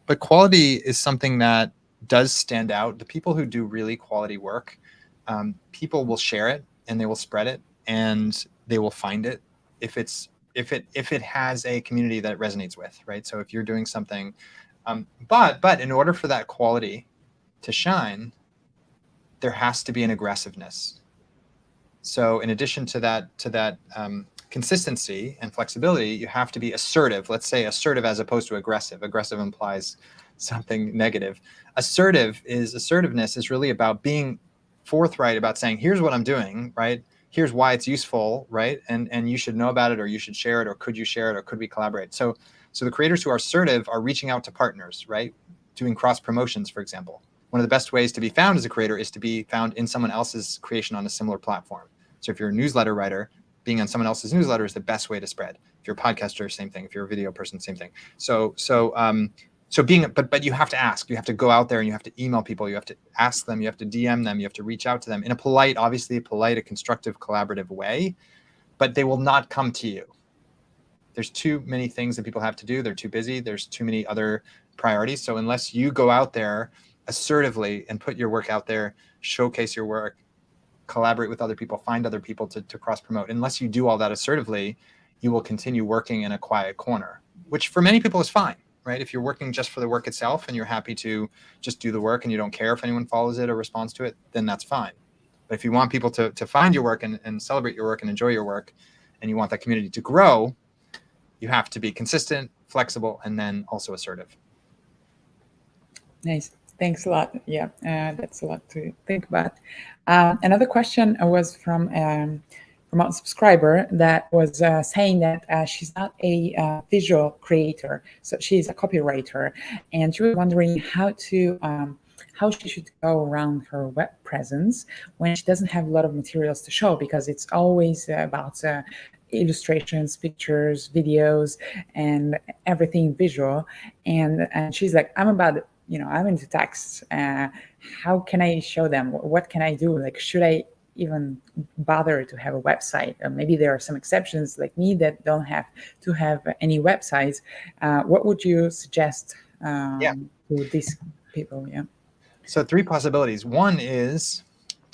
But quality is something that does stand out. The people who do really quality work, people will share it, and they will spread it, and they will find it if it has a community that it resonates with, right? So if you're doing something, but in order for that quality to shine, there has to be an aggressiveness. So in addition to that consistency and flexibility, you have to be assertive. Let's say assertive as opposed to aggressive. Aggressive implies something negative. Assertiveness is really about being forthright about saying, here's what I'm doing, right? Here's why it's useful, right? And you should know about it, or you should share it, or could you share it, or could we collaborate? So the creators who are assertive are reaching out to partners, right? Doing cross promotions, for example. One of the best ways to be found as a creator is to be found in someone else's creation on a similar platform. So if you're a newsletter writer, being on someone else's newsletter is the best way to spread. If you're a podcaster, same thing. If you're a video person, same thing. But you have to ask. You have to go out there and you have to email people. You have to ask them. You have to DM them. You have to reach out to them in a polite, a constructive, collaborative way. But they will not come to you. There's too many things that people have to do. They're too busy. There's too many other priorities. So unless you go out there assertively and put your work out there, showcase your work, collaborate with other people, find other people to cross promote. Unless you do all that assertively, you will continue working in a quiet corner, which for many people is fine, right? If you're working just for the work itself and you're happy to just do the work and you don't care if anyone follows it or responds to it, then that's fine. But if you want people to find your work and celebrate your work and enjoy your work, and you want that community to grow, you have to be consistent, flexible, and then also assertive. Nice. Thanks a lot. Yeah, that's a lot to think about. Another question was from a subscriber that was saying that she's not a visual creator, so she's a copywriter, and she was wondering how she should go around her web presence when she doesn't have a lot of materials to show, because it's always about illustrations, pictures, videos, and everything visual. And she's like, I'm about, I'm into texts. How can I show them? What can I do? Like, should I even bother to have a website? Maybe there are some exceptions like me that don't have to have any websites. What would you suggest to these people? Yeah. So 3 possibilities. One is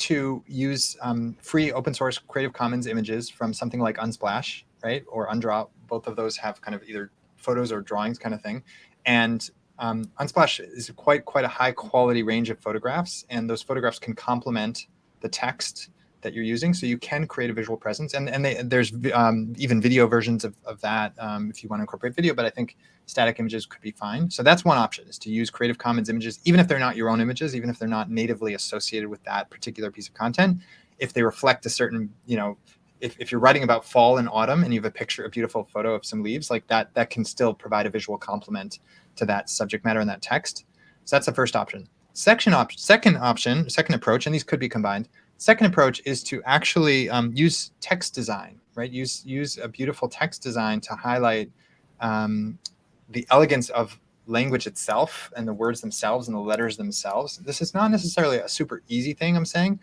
to use free open source Creative Commons images from something like Unsplash, right? Or Undraw. Both of those have kind of either photos or drawings kind of thing. And Unsplash is quite a high quality range of photographs, and those photographs can complement the text that you're using, so you can create a visual presence. And there's even video versions of that if you want to incorporate video, but I think static images could be fine. So that's one option, is to use Creative Commons images, even if they're not your own images, even if they're not natively associated with that particular piece of content. If they reflect a certain, if you're writing about fall and autumn and you have a beautiful photo of some leaves, like that can still provide a visual complement to that subject matter and that text. So that's the first option. Second approach, and these could be combined. Second approach is to actually use text design, right? Use a beautiful text design to highlight the elegance of language itself and the words themselves and the letters themselves. This is not necessarily a super easy thing, I'm saying,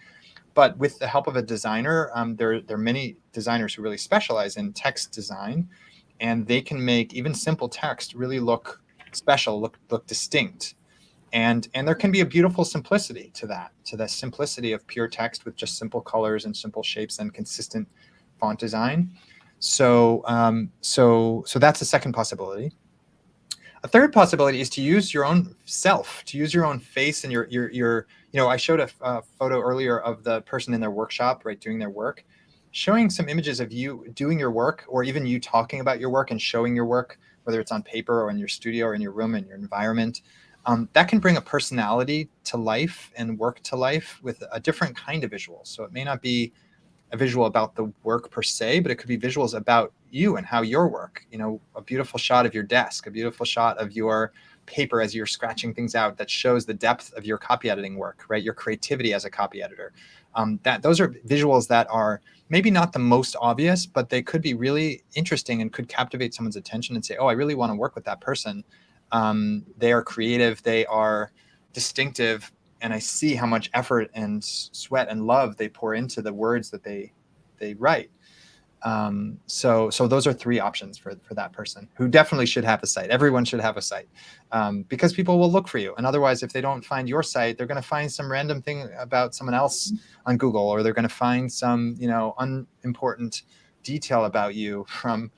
but with the help of a designer, there are many designers who really specialize in text design, and they can make even simple text really look special, look distinct. And there can be a beautiful simplicity to that, to the simplicity of pure text with just simple colors and simple shapes and consistent font design. So that's a second possibility. A third possibility is to use your own self, to use your own face and your I showed a photo earlier of the person in their workshop, right, doing their work, showing some images of you doing your work, or even you talking about your work and showing your work, whether it's on paper or in your studio or in your room, in your environment. That can bring a personality to life and work to life with a different kind of visual. So it may not be a visual about the work per se, but it could be visuals about you and how your work, a beautiful shot of your desk, a beautiful shot of your paper as you're scratching things out that shows the depth of your copy editing work, right? Your creativity as a copy editor. Those are visuals that are maybe not the most obvious, but they could be really interesting and could captivate someone's attention and say, oh, I really want to work with that person. They are creative, they are distinctive, and I see how much effort and sweat and love they pour into the words that they write. So those are 3 options for that person, who definitely should have a site. Everyone should have a site, because people will look for you. And otherwise, if they don't find your site, they're going to find some random thing about someone else on Google, or they're going to find some, unimportant detail about you from,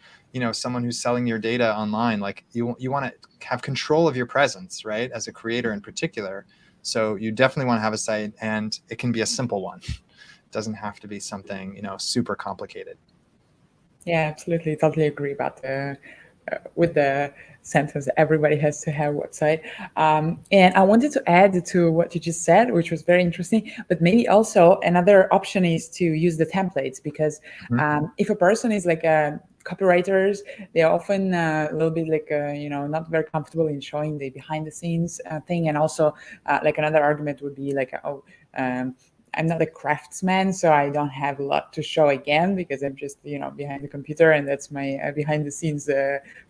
someone who's selling your data online. Like you want to have control of your presence, right? As a creator in particular. So you definitely want to have a site, and it can be a simple one. It doesn't have to be something, super complicated. Yeah, absolutely. Totally agree about with the sentence, everybody has to have a website. And I wanted to add to what you just said, which was very interesting, but maybe also another option is to use the templates, because if a person is like a copywriters, they're often a little bit like, not very comfortable in showing the behind the scenes thing. And also like another argument would be like, I'm not a craftsman, so I don't have a lot to show again, because I'm just, behind the computer, and that's my behind the scenes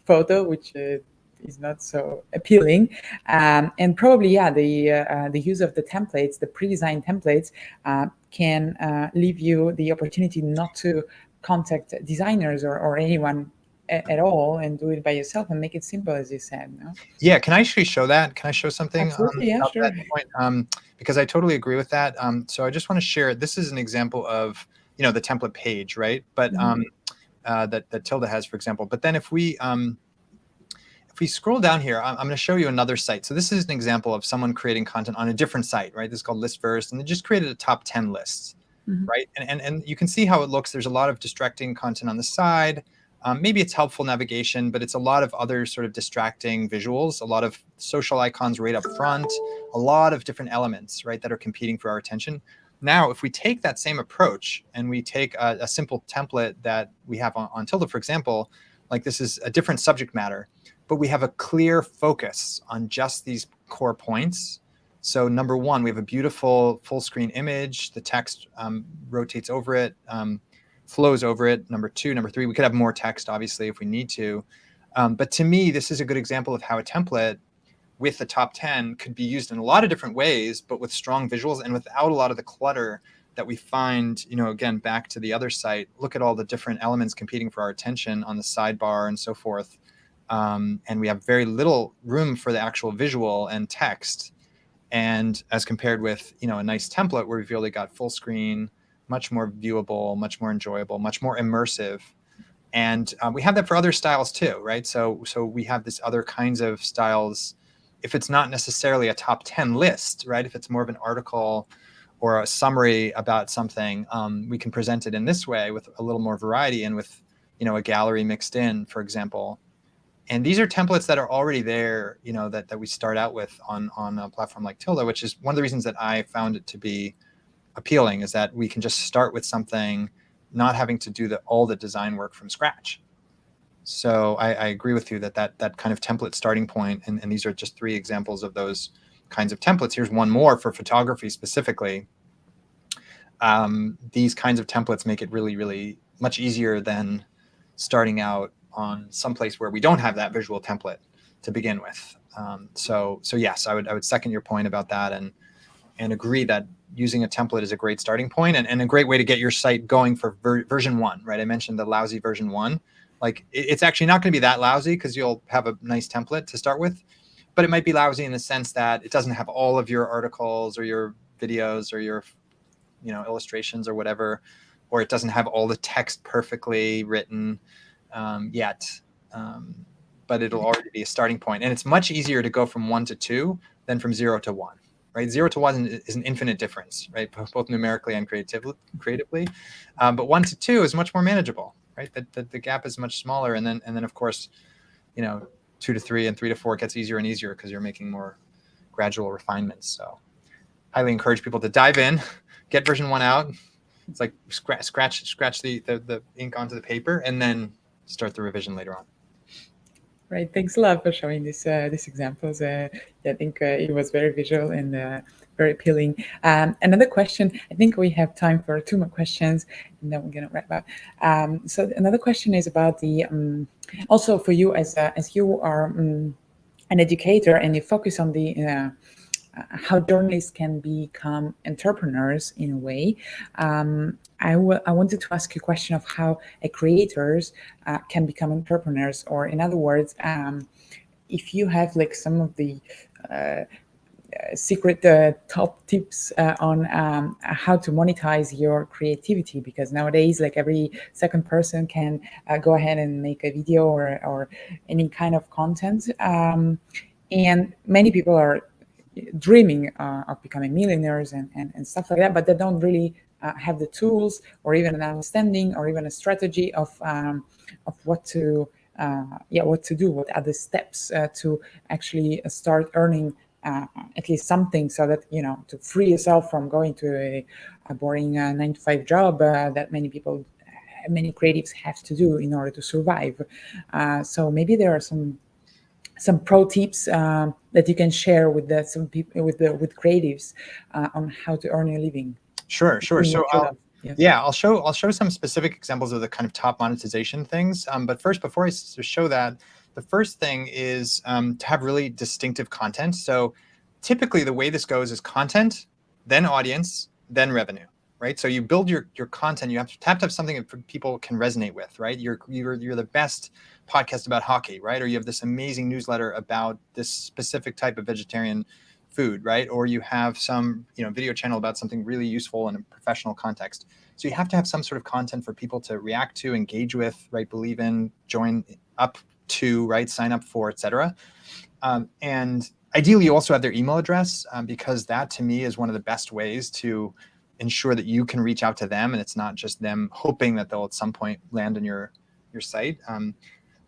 photo, which is not so appealing. And probably, the use of the templates, the pre-designed templates, can leave you the opportunity not to contact designers or anyone at all, and do it by yourself and make it simple, as you said. No? Yeah, can I actually show that? Can I show something Absolutely, yeah, about sure. that point? Because I totally agree with that. So I just want to share, this is an example of, the template page, right? But that Tilda has, for example. But then if we scroll down here, I'm going to show you another site. So this is an example of someone creating content on a different site, right? This is called Listverse, and they just created a top 10 list, right? And you can see how it looks. There's a lot of distracting content on the side. Maybe it's helpful navigation, but it's a lot of other sort of distracting visuals, a lot of social icons right up front, a lot of different elements, right, that are competing for our attention. Now, if we take that same approach and we take a simple template that we have on Tilda, for example, like this is a different subject matter, but we have a clear focus on just these core points. So number one, we have a beautiful full screen image. The text rotates over it, flows over it. Number two, number three, we could have more text, obviously, if we need to. But to me, this is a good example of how a template with the top 10 could be used in a lot of different ways, but with strong visuals and without a lot of the clutter that we find, again, back to the other site. Look at all the different elements competing for our attention on the sidebar and so forth. And we have very little room for the actual visual and text. And as compared with, a nice template where we've really got full screen, much more viewable, much more enjoyable, much more immersive. And we have that for other styles too, right? So we have this other kinds of styles. If it's not necessarily a top 10 list, right? If it's more of an article or a summary about something, we can present it in this way with a little more variety and with, a gallery mixed in, for example. And these are templates that are already there, that we start out with on a platform like Tilda, which is one of the reasons that I found it to be appealing, is that we can just start with something, not having to do all the design work from scratch. So I agree with you that kind of template starting point, and these are just 3 examples of those kinds of templates. Here's one more for photography specifically. These kinds of templates make it really, really much easier than starting out on some place where we don't have that visual template to begin with. So yes, I would second your point about that, and agree that using a template is a great starting point and a great way to get your site going for version 1, right? I mentioned the lousy version 1. Like it's actually not going to be that lousy because you'll have a nice template to start with, but it might be lousy in the sense that it doesn't have all of your articles or your videos or your, illustrations or whatever, or it doesn't have all the text perfectly written yet. But it'll already be a starting point. And it's much easier to go from 1 to 2 than from 0 to 1, right? 0 to 1 is an infinite difference, right? Both numerically and creatively. But 1 to 2 is much more manageable, right? The gap is much smaller. And then of course, 2 to 3 and 3 to 4 gets easier and easier because you're making more gradual refinements. So highly encourage people to dive in, get version 1 out. It's like scratch the ink onto the paper and then start the revision later on. Right. Thanks a lot for showing these examples. I think it was very visual and very appealing. Another question. I think we have time for 2 more questions, and then we're going to wrap up. So another question is about the also for you as you are an educator and you focus on the how journalists can become entrepreneurs in a way. I wanted to ask you a question of how creators can become entrepreneurs, or in other words, if you have like some of the secret top tips on how to monetize your creativity, because nowadays like every second person can go ahead and make a video or any kind of content, and many people are dreaming of becoming millionaires and stuff like that, but they don't really have the tools or even an understanding or even a strategy of what to do, what are the steps to actually start earning at least something, so that to free yourself from going to a boring 9-to-5 job that many creatives have to do in order to survive. So maybe there are some pro tips that you can share with some people, with creatives on how to earn a living. Sure. So I'll show some specific examples of the kind of top monetization things. But first, before I show that, the first thing is to have really distinctive content. So typically the way this goes is content, then audience, then revenue, right? So you build your content, you have to have something that people can resonate with, right? You're the best podcast about hockey, right? Or you have this amazing newsletter about this specific type of vegetarian food, right? Or you have some, video channel about something really useful in a professional context. So you have to have some sort of content for people to react to, engage with, right? Believe in, join up to, right? Sign up for, etc. And ideally, you also have their email address, because that to me is one of the best ways to ensure that you can reach out to them, and it's not just them hoping that they'll at some point land on your site.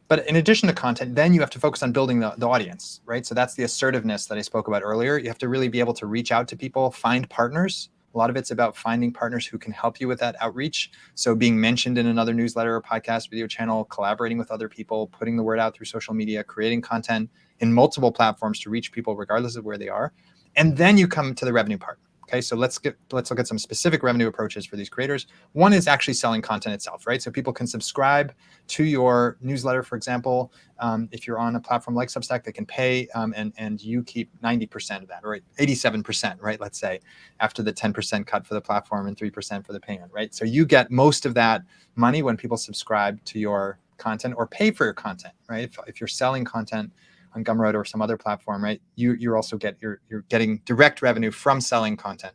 But in addition to content, then you have to focus on building the audience, right? So that's the assertiveness that I spoke about earlier. You have to really be able to reach out to people, find partners. A lot of it's about finding partners who can help you with that outreach. So being mentioned in another newsletter or podcast, video channel, collaborating with other people, putting the word out through social media, creating content in multiple platforms to reach people regardless of where they are. And then you come to the revenue part. Okay, so let's look at some specific revenue approaches for these creators. One is actually selling content itself, right? So people can subscribe to your newsletter, for example. If you're on a platform like Substack, they can pay, and you keep 90% of that, or 87%, right? Let's say, after the 10% cut for the platform and 3% for the payment, right? So you get most of that money when people subscribe to your content or pay for your content, right? If you're selling content on Gumroad or some other platform, right? You're also you're getting direct revenue from selling content.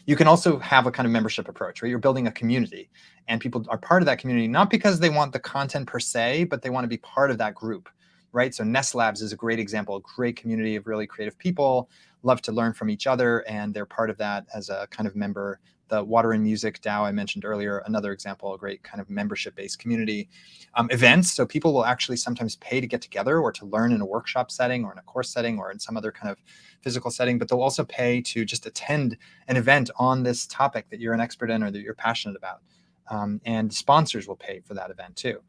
You can also have a kind of membership approach, right? You're building a community, and people are part of that community, not because they want the content per se, but they want to be part of that group, right? So Nest Labs is a great example, a great community of really creative people, love to learn from each other, and they're part of that as a kind of member. The Water and Music DAO I mentioned earlier, another example, a great kind of membership-based community. Events, so people will actually sometimes pay to get together or to learn in a workshop setting or in a course setting or in some other kind of physical setting, but they'll also pay to just attend an event on this topic that you're an expert in or that you're passionate about. And sponsors will pay for that event too,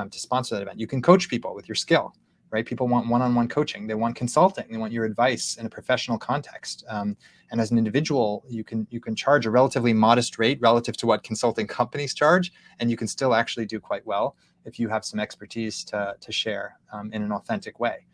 to sponsor that event. You can coach people with your skill, right? People want one-on-one coaching. They want consulting. They want your advice in a professional context. And as an individual, you can charge a relatively modest rate relative to what consulting companies charge, and you can still actually do quite well if you have some expertise to share in an authentic way.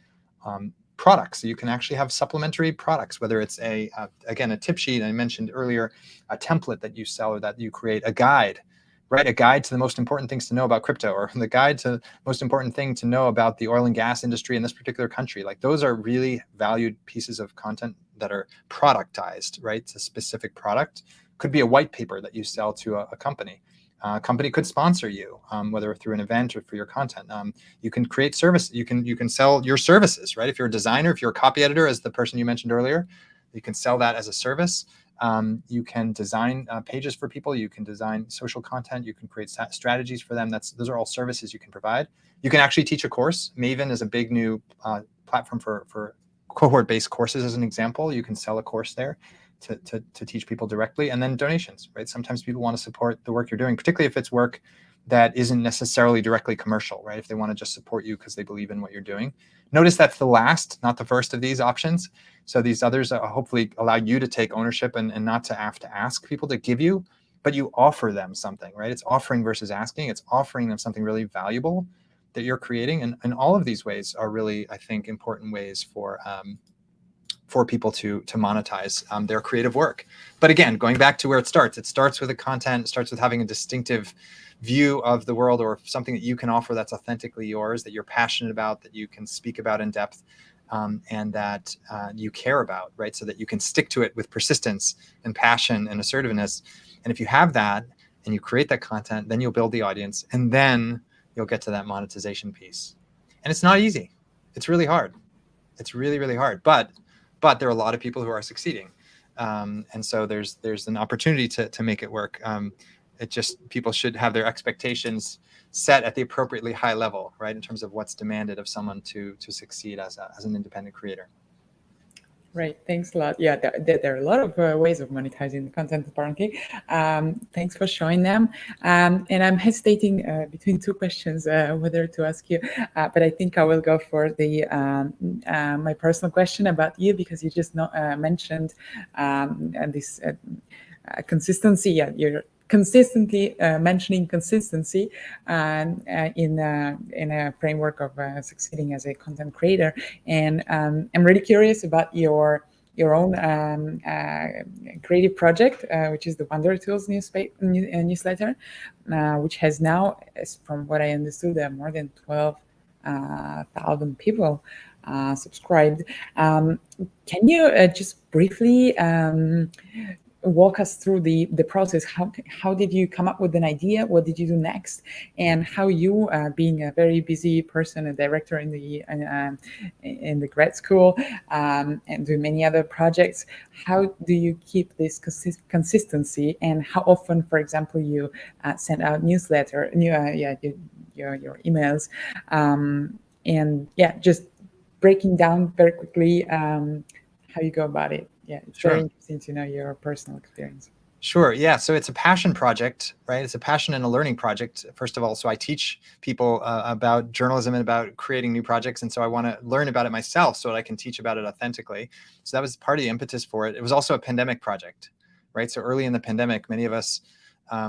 Products, so you can actually have supplementary products, whether it's again, a tip sheet I mentioned earlier, a template that you sell or that you create, a guide, right? A guide to the most important things to know about crypto, or the guide to the most important thing to know about the oil and gas industry in this particular country. Like, those are really valued pieces of content that are productized, right? It's a specific product. Could be a white paper that you sell to a company. A company could sponsor you, whether through an event or for your content. You can create service. You can sell your services, right? If you're a designer, if you're a copy editor, as the person you mentioned earlier, you can sell that as a service. You can design pages for people. You can design social content. You can create strategies for them. Those are all services you can provide. You can actually teach a course. Maven is a big new platform for cohort-based courses, as an example. You can sell a course there to teach people directly. And then donations, right? Sometimes people want to support the work you're doing, particularly if it's work that isn't necessarily directly commercial, right? If they want to just support you because they believe in what you're doing. Notice that's the last, not the first of these options. So these others hopefully allow you to take ownership and not to have to ask people to give you, but you offer them something, right? It's offering versus asking. It's offering them something really valuable that you're creating. And all of these ways are really, I think, important ways for people to monetize their creative work. But again, going back to where it starts with the content. It starts with having a distinctive view of the world, or something that you can offer that's authentically yours, that you're passionate about, that you can speak about in depth, and that you care about, right? So that you can stick to it with persistence and passion and assertiveness. And if you have that and you create that content, then you'll build the audience, and then you'll get to that monetization piece. And it's not easy. It's really hard. It's really, really hard. But there are a lot of people who are succeeding. And so there's an opportunity to make it work. People should have their expectations set at the appropriately high level, right? In terms of what's demanded of someone to succeed as an independent creator. Right. Thanks a lot. Yeah, there are a lot of ways of monetizing the content, apparently. Thanks for showing them. And I'm hesitating between two questions, whether to ask you, but I think I will go for the my personal question about you, because you just mentioned this consistency. Yeah, you're consistently mentioning consistency in a framework of succeeding as a content creator. And I'm really curious about your own creative project, which is the Wonder Tools newsletter, which has now, from what I understood, more than 12,000 people subscribed. Can you just briefly walk us through the process? How did you come up with an idea? What did you do next? And how you, being a very busy person, a director in the grad school, and doing many other projects, how do you keep this consistency? And how often, for example, you send out your emails, and just breaking down very quickly how you go about it. Yeah, it's very interesting to know your personal experience. Sure. Yeah. So it's a passion project, right? It's a passion and a learning project, first of all. So I teach people about journalism and about creating new projects. And so I want to learn about it myself so that I can teach about it authentically. So that was part of the impetus for it. It was also a pandemic project, right? So early in the pandemic, many of us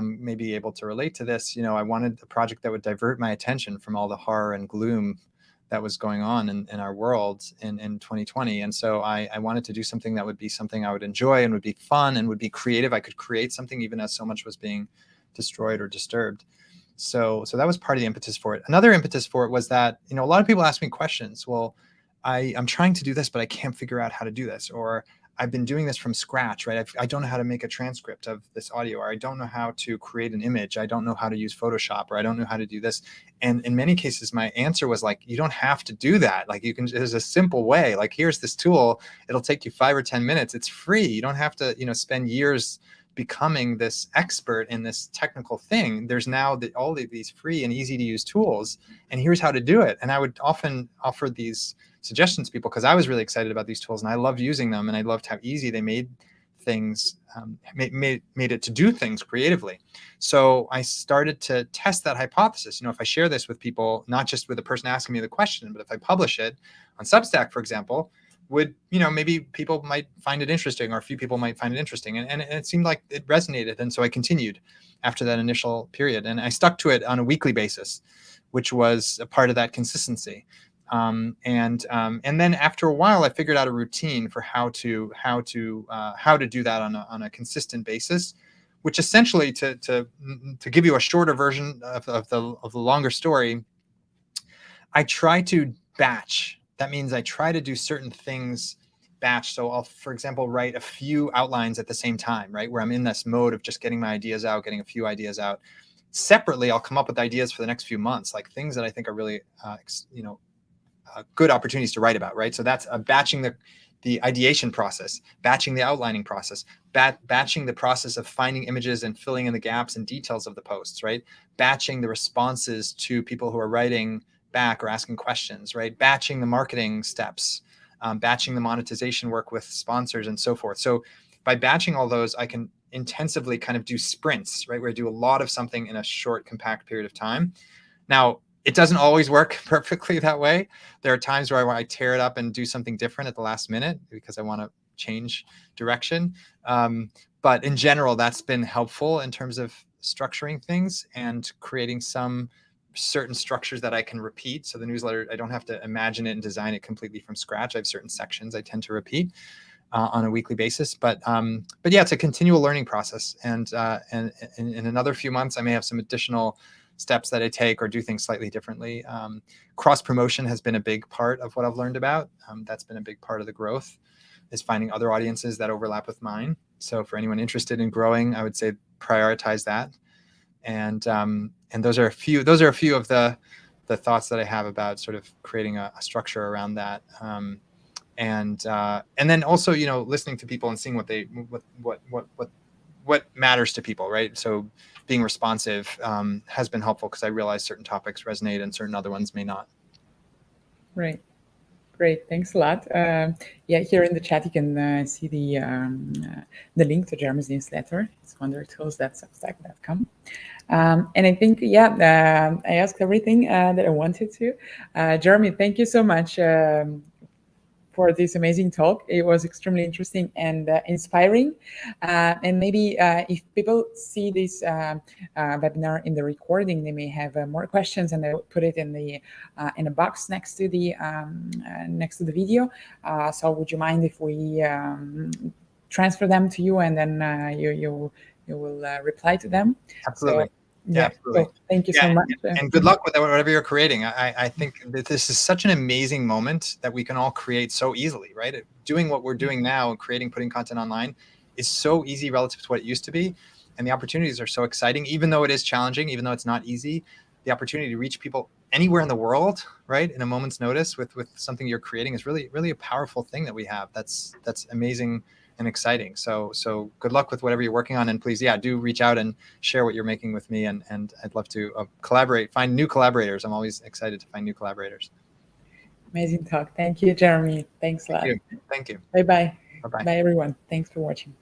may be able to relate to this. You know, I wanted a project that would divert my attention from all the horror and gloom that was going on in our world in 2020. And so I wanted to do something that would be something I would enjoy and would be fun and would be creative. I could create something even as so much was being destroyed or disturbed. So that was part of the impetus for it. Another impetus for it was that, you know, a lot of people ask me questions. Well, I'm trying to do this, but I can't figure out how to do this. Or I've been doing this from scratch, right? I don't know how to make a transcript of this audio, or I don't know how to create an image. I don't know how to use Photoshop, or I don't know how to do this. And in many cases, my answer was like, you don't have to do that. Like, you can, there's a simple way. Like, here's this tool. It'll take you 5 or 10 minutes. It's free. You don't have to, you know, spend years becoming this expert in this technical thing. There's now all of these free and easy to use tools, and here's how to do it. And I would often offer these suggestions to people because I was really excited about these tools and I loved using them, and I loved how easy they made things, made it to do things creatively. So I started to test that hypothesis. You know, if I share this with people, not just with the person asking me the question, but if I publish it on Substack, for example, would, you know, maybe people might find it interesting, or a few people might find it interesting. And it seemed like it resonated. And so I continued after that initial period, and I stuck to it on a weekly basis, which was a part of that consistency. And then after a while, I figured out a routine for how to do that on a consistent basis, which essentially, to give you a shorter version of the longer story, I try to batch. That means I try to do certain things batch. So I'll, for example, write a few outlines at the same time, right? Where I'm in this mode of just getting my ideas out, getting a few ideas out. Separately, I'll come up with ideas for the next few months, like things that I think are really, good opportunities to write about, right? So that's batching the ideation process, batching the outlining process, batching the process of finding images and filling in the gaps and details of the posts, right? Batching the responses to people who are writing back or asking questions, right? Batching the marketing steps, batching the monetization work with sponsors and so forth. So by batching all those, I can intensively kind of do sprints, right? Where I do a lot of something in a short, compact period of time. Now, it doesn't always work perfectly that way. There are times where I tear it up and do something different at the last minute because I want to change direction. But in general, that's been helpful in terms of structuring things and creating some certain structures that I can repeat. So the newsletter, I don't have to imagine it and design it completely from scratch. I have certain sections I tend to repeat on a weekly basis. But yeah, it's a continual learning process. And in another few months, I may have some additional steps that I take or do things slightly differently. Cross promotion has been a big part of what I've learned about. That's been a big part of the growth, is finding other audiences that overlap with mine. So for anyone interested in growing, I would say prioritize that. And those are a few of the thoughts that I have about sort of creating a structure around that. And then also, you know, listening to people and seeing what matters to people, right? So being responsive has been helpful because I realize certain topics resonate and certain other ones may not. Right. Great. Thanks a lot. Yeah, here in the chat, you can see the link to Jeremy's newsletter. It's wondertools.substack.com. And I think, yeah, I asked everything that I wanted to. Jeremy, thank you so much for this amazing talk. It was extremely interesting and inspiring. And maybe if people see this webinar in the recording, they may have more questions, and I will put it in a box next to the video. So would you mind if we transfer them to you, and then you will reply to them? Absolutely. So, yeah, absolutely. So thank you so much. And good luck with whatever you're creating. I think that this is such an amazing moment that we can all create so easily, right? Doing what we're doing now and putting content online is so easy relative to what it used to be. And the opportunities are so exciting, even though it is challenging, even though it's not easy. The opportunity to reach people anywhere in the world, right, in a moment's notice with something you're creating is really, really a powerful thing that we have. That's amazing and exciting. So good luck with whatever you're working on, and please, yeah, do reach out and share what you're making with me, and I'd love to collaborate, find new collaborators. I'm always excited to find new collaborators. Amazing talk. Thank you, Jeremy. Thanks a lot. Thank you. Bye-bye. Bye-bye. Bye, everyone. Thanks for watching.